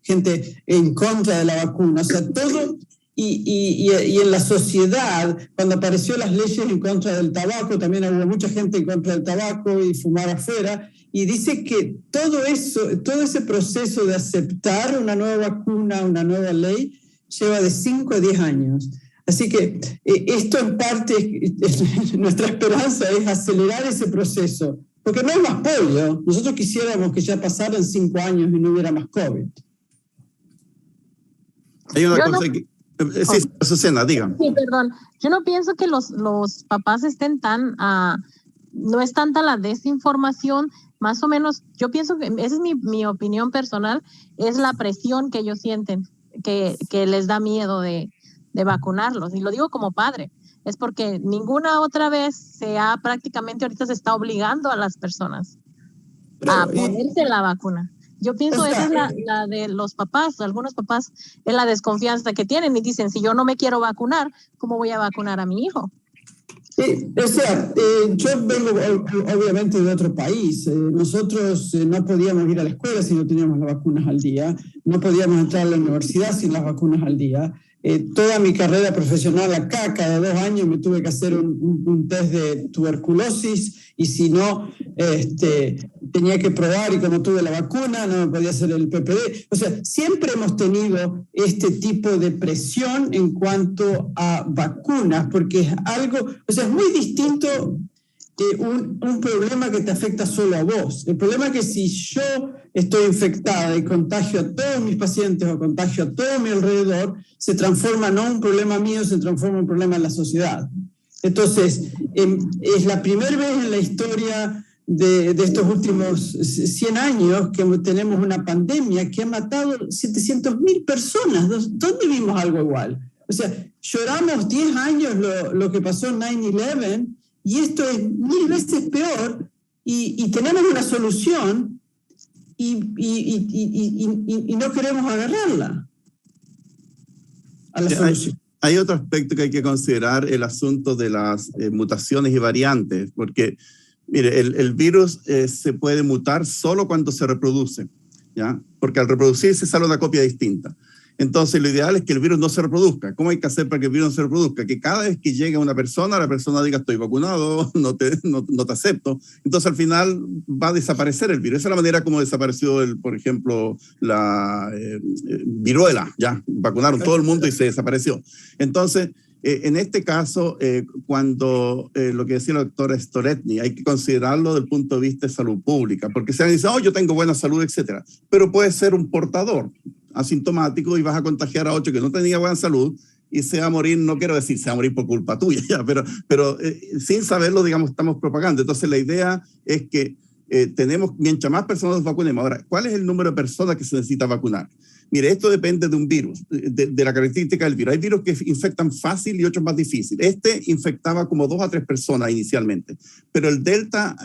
gente en contra de la vacuna, o sea, todo, y en la sociedad, cuando apareció las leyes en contra del tabaco, también hubo mucha gente en contra del tabaco y fumar afuera. Y dice que todo ese proceso de aceptar una nueva vacuna, una nueva ley, lleva de 5 a 10 años. Así que esto en parte, nuestra esperanza es acelerar ese proceso, porque no es más polio. Nosotros quisiéramos que ya pasaran 5 años y no hubiera más COVID. Hay una cosa que... Sí, Susana, dígame. Sí, perdón. Yo no pienso que los papás estén no es tanta la desinformación. Más o menos, yo pienso que, esa es mi opinión personal, es la presión que ellos sienten, que les da miedo de vacunarlos. Y lo digo como padre, es porque ninguna otra vez prácticamente ahorita se está obligando a las personas a ponerse la vacuna. Yo pienso esa es la de los papás, algunos papás, es la desconfianza que tienen y dicen, si yo no me quiero vacunar, ¿cómo voy a vacunar a mi hijo? Yo vengo obviamente de otro país. Nosotros no podíamos ir a la escuela si no teníamos las vacunas al día, no podíamos entrar a la universidad sin las vacunas al día. Toda mi carrera profesional acá, cada 2 años me tuve que hacer un test de tuberculosis y si no, tenía que probar y como tuve la vacuna no me podía hacer el PPD. O sea, siempre hemos tenido este tipo de presión en cuanto a vacunas, porque es algo, o sea, es muy distinto un problema que te afecta solo a vos. El problema es que si yo estoy infectada y contagio a todos mis pacientes o contagio a todo mi alrededor, se transforma no en un problema mío, se transforma en un problema en la sociedad. Entonces, es la primera vez en la historia de estos últimos 100 años que tenemos una pandemia que ha matado 700.000 personas. ¿Dónde vimos algo igual? O sea, lloramos 10 años lo que pasó en 9/11 Y esto es 1000 veces peor y tenemos una solución y no queremos agarrarla a la solución. Hay otro aspecto que hay que considerar, el asunto de las mutaciones y variantes, porque mire, el virus se puede mutar solo cuando se reproduce, ¿ya? Porque al reproducirse sale una copia distinta. Entonces, lo ideal es que el virus no se reproduzca. ¿Cómo hay que hacer para que el virus no se reproduzca? Que cada vez que llegue una persona, la persona diga, estoy vacunado, no te acepto. Entonces, al final va a desaparecer el virus. Esa es la manera como desapareció, por ejemplo, la viruela. Ya, vacunaron todo el mundo y se desapareció. Entonces, en este caso, cuando lo que decía la doctora Stoletny, hay que considerarlo desde el punto de vista de salud pública, porque se dice, yo tengo buena salud, etcétera, pero puede ser un portador asintomático y vas a contagiar a 8 que no tenía buena salud y se va a morir, no quiero decir se va a morir por culpa tuya, ya, pero sin saberlo, digamos, estamos propagando. Entonces, la idea es que tenemos, mientras más personas nos vacunemos. Ahora, ¿cuál es el número de personas que se necesita vacunar? Mire, esto depende de un virus, de la característica del virus. Hay virus que infectan fácil y otros más difícil. Este infectaba como 2 a 3 personas inicialmente, pero el Delta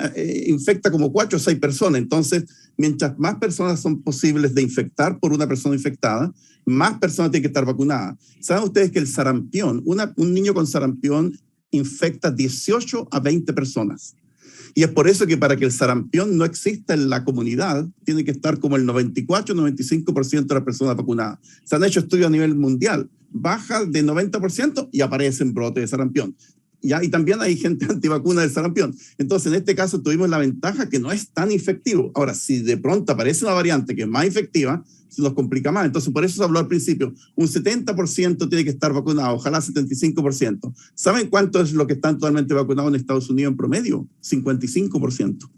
infecta como 4 o 6 personas. Entonces, mientras más personas son posibles de infectar por una persona infectada, más personas tienen que estar vacunadas. ¿Saben ustedes que el sarampión, un niño con sarampión infecta 18 a 20 personas? Y es por eso que para que el sarampión no exista en la comunidad, tiene que estar como el 94-95% de las personas vacunadas. Se han hecho estudios a nivel mundial. Baja de 90% y aparecen brotes de sarampión. ¿Ya? Y también hay gente antivacuna del sarampión. Entonces, en este caso tuvimos la ventaja que no es tan efectivo. Ahora, si de pronto aparece una variante que es más efectiva, se nos complica más. Entonces, por eso se habló al principio, un 70% tiene que estar vacunado, ojalá 75%. ¿Saben cuánto es lo que están totalmente vacunados en Estados Unidos en promedio? 55%.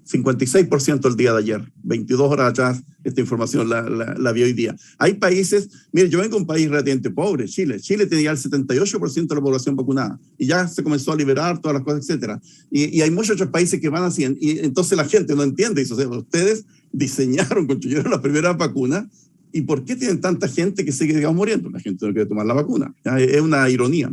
56% el día de ayer, 22 horas atrás, esta información la vi hoy día. Hay países, mire, yo vengo de un país relativamente pobre, Chile. Chile tenía el 78% de la población vacunada y ya se comenzó a liberar todas las cosas, etcétera. Y hay muchos otros países que van así, y entonces la gente no entiende eso. O sea, ustedes diseñaron, construyeron la primera vacuna, ¿y por qué tienen tanta gente que sigue, digamos, muriendo? La gente no quiere tomar la vacuna. Es una ironía.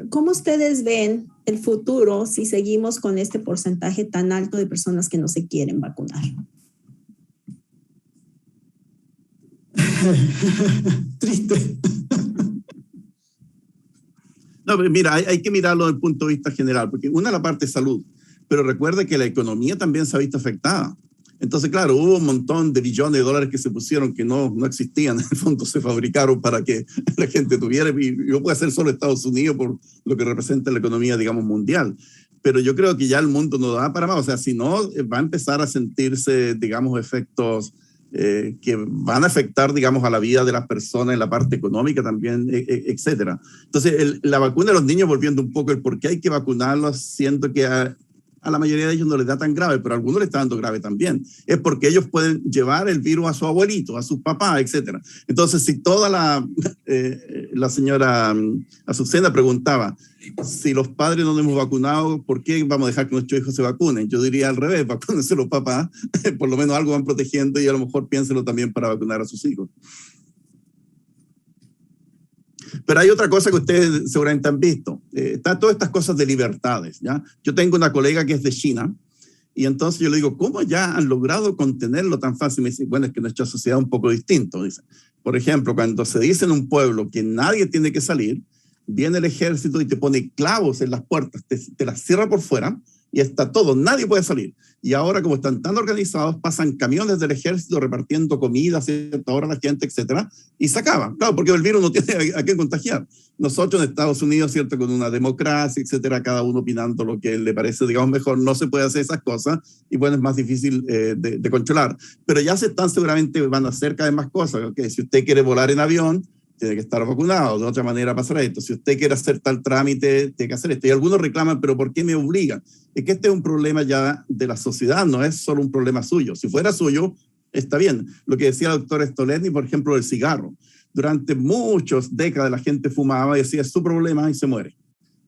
¿Cómo ustedes ven el futuro si seguimos con este porcentaje tan alto de personas que no se quieren vacunar? Triste. No, pero mira, hay que mirarlo desde el punto de vista general, porque una es la parte de salud, pero recuerde que la economía también se ha visto afectada. Entonces, claro, hubo un montón de billones de dólares que se pusieron que no existían. En el fondo se fabricaron para que la gente tuviera, y no puede ser solo Estados Unidos por lo que representa la economía, digamos, mundial. Pero yo creo que ya el mundo no da para más. O sea, si no, va a empezar a sentirse, digamos, efectos que van a afectar, digamos, a la vida de las personas en la parte económica también, etcétera. Entonces, la vacuna de los niños, volviendo un poco el por qué hay que vacunarlos, siento que a la mayoría de ellos no les da tan grave, pero a algunos les está dando grave también. Es porque ellos pueden llevar el virus a su abuelito, a sus papás, etc. Entonces, si toda la señora Azucena preguntaba, si los padres no nos hemos vacunado, ¿por qué vamos a dejar que nuestros hijos se vacunen? Yo diría al revés, vacúnense los papás, por lo menos algo van protegiendo y a lo mejor piénselo también para vacunar a sus hijos. Pero hay otra cosa que ustedes seguramente han visto. Está todas estas cosas de libertades, ¿ya? Yo tengo una colega que es de China y entonces yo le digo, ¿cómo ya han logrado contenerlo tan fácil? Me dice, bueno, es que nuestra sociedad es un poco distinto. Dice, por ejemplo, cuando se dice en un pueblo que nadie tiene que salir, viene el ejército y te pone clavos en las puertas, te las cierra por fuera y está todo, nadie puede salir. Y ahora, como están tan organizados, pasan camiones del ejército repartiendo comida a cierta hora a la gente, etcétera, y se acaba. Claro, porque el virus no tiene a qué contagiar. Nosotros en Estados Unidos, cierto, con una democracia, etcétera, cada uno opinando lo que le parece, digamos, mejor, no se puede hacer esas cosas y bueno, es más difícil de controlar. Pero ya seguramente van a hacer cada vez más cosas. Okay, si usted quiere volar en avión, tiene que estar vacunado, de otra manera pasará esto. Si usted quiere hacer tal trámite, tiene que hacer esto. Y algunos reclaman, pero ¿por qué me obligan? Es que este es un problema ya de la sociedad, no es solo un problema suyo. Si fuera suyo, está bien. Lo que decía el doctor Stoletny, por ejemplo, del cigarro. Durante muchas décadas la gente fumaba y decía, es su problema y se muere.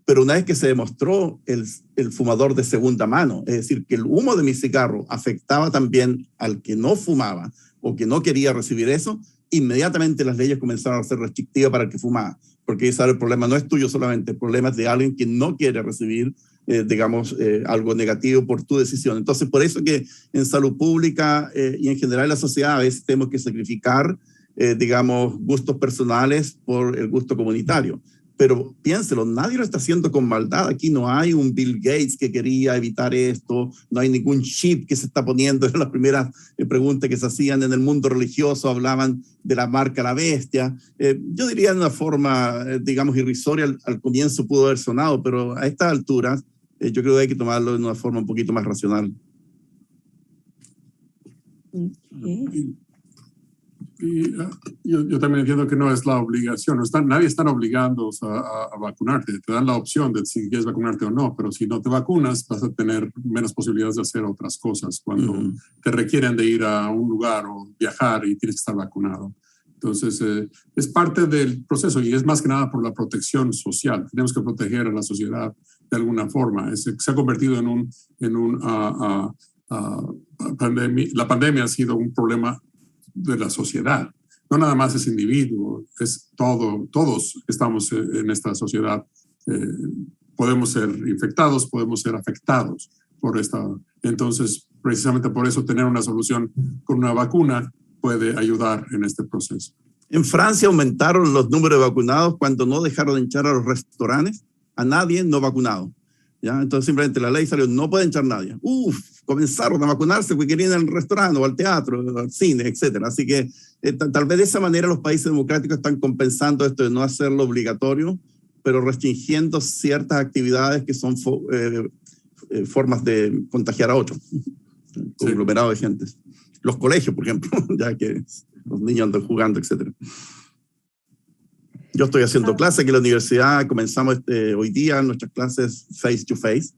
Pero una vez que se demostró el fumador de segunda mano, es decir, que el humo de mi cigarro afectaba también al que no fumaba o que no quería recibir eso, inmediatamente las leyes comenzaron a ser restrictivas para el que fumaba, porque ese el problema no es tuyo solamente, el problema es de alguien que no quiere recibir, algo negativo por tu decisión. Entonces, por eso que en salud pública y en general en la sociedad a veces tenemos que sacrificar, gustos personales por el gusto comunitario. Pero piénselo, nadie lo está haciendo con maldad. Aquí no hay un Bill Gates que quería evitar esto, no hay ningún chip que se está poniendo. Las primeras preguntas que se hacían en el mundo religioso hablaban de la marca la bestia. Yo diría de una forma, irrisoria, al comienzo pudo haber sonado, pero a estas alturas yo creo que hay que tomarlo de una forma un poquito más racional. Okay. Y yo también entiendo que no es la obligación, nadie está obligando a vacunarte, te dan la opción de si quieres vacunarte o no, pero si no te vacunas vas a tener menos posibilidades de hacer otras cosas cuando te requieren de ir a un lugar o viajar y tienes que estar vacunado. Entonces, es parte del proceso y es más que nada por la protección social. Tenemos que proteger a la sociedad de alguna forma. Se ha convertido pandemia. La pandemia ha sido un problema de la sociedad. No nada más es individuo, es todos estamos en esta sociedad. Podemos ser infectados, podemos ser afectados por esta. Entonces, precisamente por eso tener una solución con una vacuna puede ayudar en este proceso. En Francia aumentaron los números de vacunados cuando no dejaron de entrar a los restaurantes a nadie no vacunado. ¿Ya? Entonces simplemente la ley salió, no puede entrar nadie. Comenzaron a vacunarse porque querían ir al restaurante o al teatro, al cine, etc. Así que tal vez de esa manera los países democráticos están compensando esto de no hacerlo obligatorio, pero restringiendo ciertas actividades que son formas de contagiar a otros, conglomerado de gente. Los colegios, por ejemplo, ya que los niños andan jugando, etc. Yo estoy haciendo clases aquí en la universidad, comenzamos hoy día nuestras clases face to face.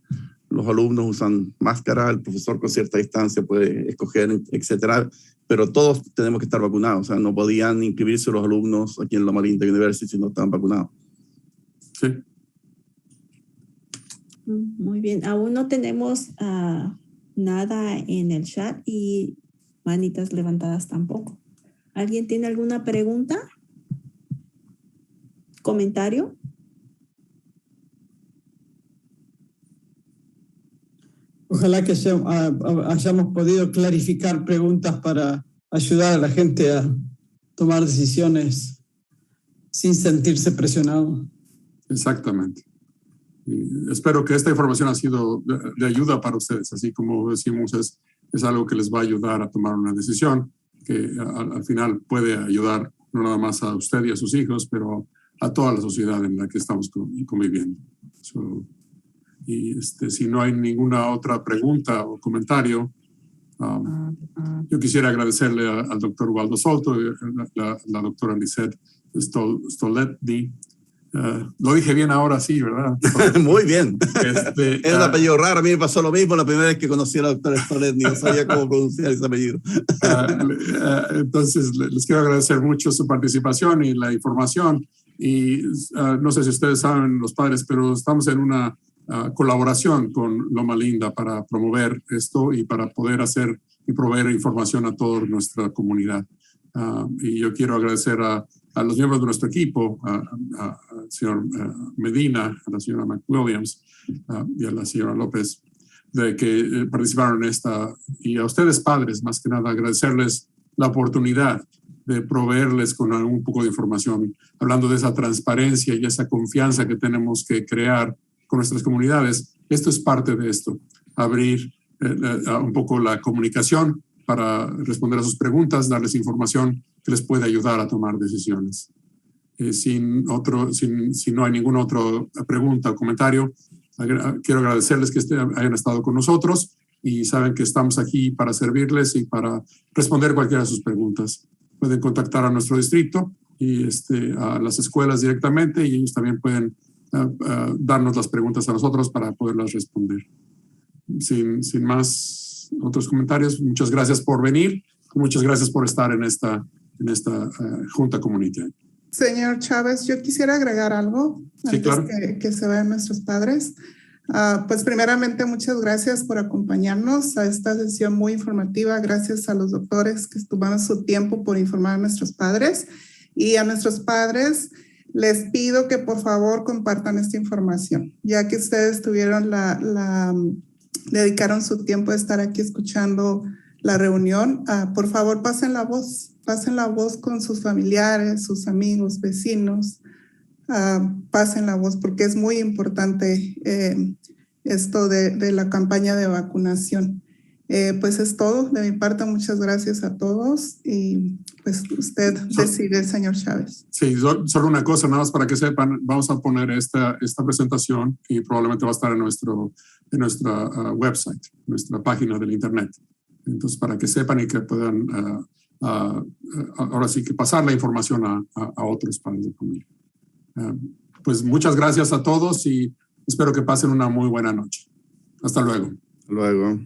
Los alumnos usan máscara, el profesor con cierta distancia puede escoger, etcétera, pero todos tenemos que estar vacunados. O sea, no podían inscribirse los alumnos aquí en Loma Linda University si no estaban vacunados. Sí. Muy bien. Aún no tenemos nada en el chat y manitas levantadas tampoco. ¿Alguien tiene alguna pregunta? ¿Comentario? Ojalá que hayamos podido clarificar preguntas para ayudar a la gente a tomar decisiones sin sentirse presionado. Exactamente. Y espero que esta información ha sido de ayuda para ustedes. Así como decimos, es algo que les va a ayudar a tomar una decisión que al final puede ayudar no nada más a usted y a sus hijos, pero a toda la sociedad en la que estamos conviviendo. Y si no hay ninguna otra pregunta o comentario, yo quisiera agradecerle al doctor Ubaldo Soto, la doctora Lisette Stoletny. Lo dije bien ahora, sí, ¿verdad? Muy bien. Es un apellido raro. A mí me pasó lo mismo la primera vez que conocí a la doctora Stoletny. No sabía cómo pronunciar ese apellido. Entonces, les quiero agradecer mucho su participación y la información. Y no sé si ustedes saben, los padres, pero estamos en una colaboración con Loma Linda para promover esto y para poder hacer y proveer información a toda nuestra comunidad. Y yo quiero agradecer a los miembros de nuestro equipo, al señor Medina, a la señora McWilliams y a la señora López, de que participaron en esta, y a ustedes padres, más que nada, agradecerles la oportunidad de proveerles con un poco de información, hablando de esa transparencia y esa confianza que tenemos que crear con nuestras comunidades. Esto es parte de esto, abrir un poco la comunicación para responder a sus preguntas, darles información que les puede ayudar a tomar decisiones. Si no hay ninguna otra pregunta o comentario, quiero agradecerles que hayan estado con nosotros y saben que estamos aquí para servirles y para responder cualquiera de sus preguntas. Pueden contactar a nuestro distrito y a las escuelas directamente y ellos también pueden darnos las preguntas a nosotros para poderlas responder. Sin más otros comentarios, muchas gracias por venir, muchas gracias por estar en esta junta comunitaria. Señor Chávez, yo quisiera agregar algo antes claro. que se vayan nuestros padres. Pues primeramente, muchas gracias por acompañarnos a esta sesión muy informativa. Gracias a los doctores que tomaron su tiempo por informar a nuestros padres. Y a nuestros padres les pido que por favor compartan esta información, ya que ustedes tuvieron dedicaron su tiempo a estar aquí escuchando la reunión. Por favor, pasen la voz con sus familiares, sus amigos, vecinos. Pasen la voz porque es muy importante esto de la campaña de vacunación. Pues es todo de mi parte. Muchas gracias a todos y pues usted decide, señor Chávez. Sí, solo una cosa, nada más para que sepan, vamos a poner esta presentación y probablemente va a estar en nuestra website, nuestra página del internet. Entonces, para que sepan y que puedan ahora sí que pasar la información a otros padres de familia. Pues muchas gracias a todos y espero que pasen una muy buena noche. Hasta luego. Hasta luego.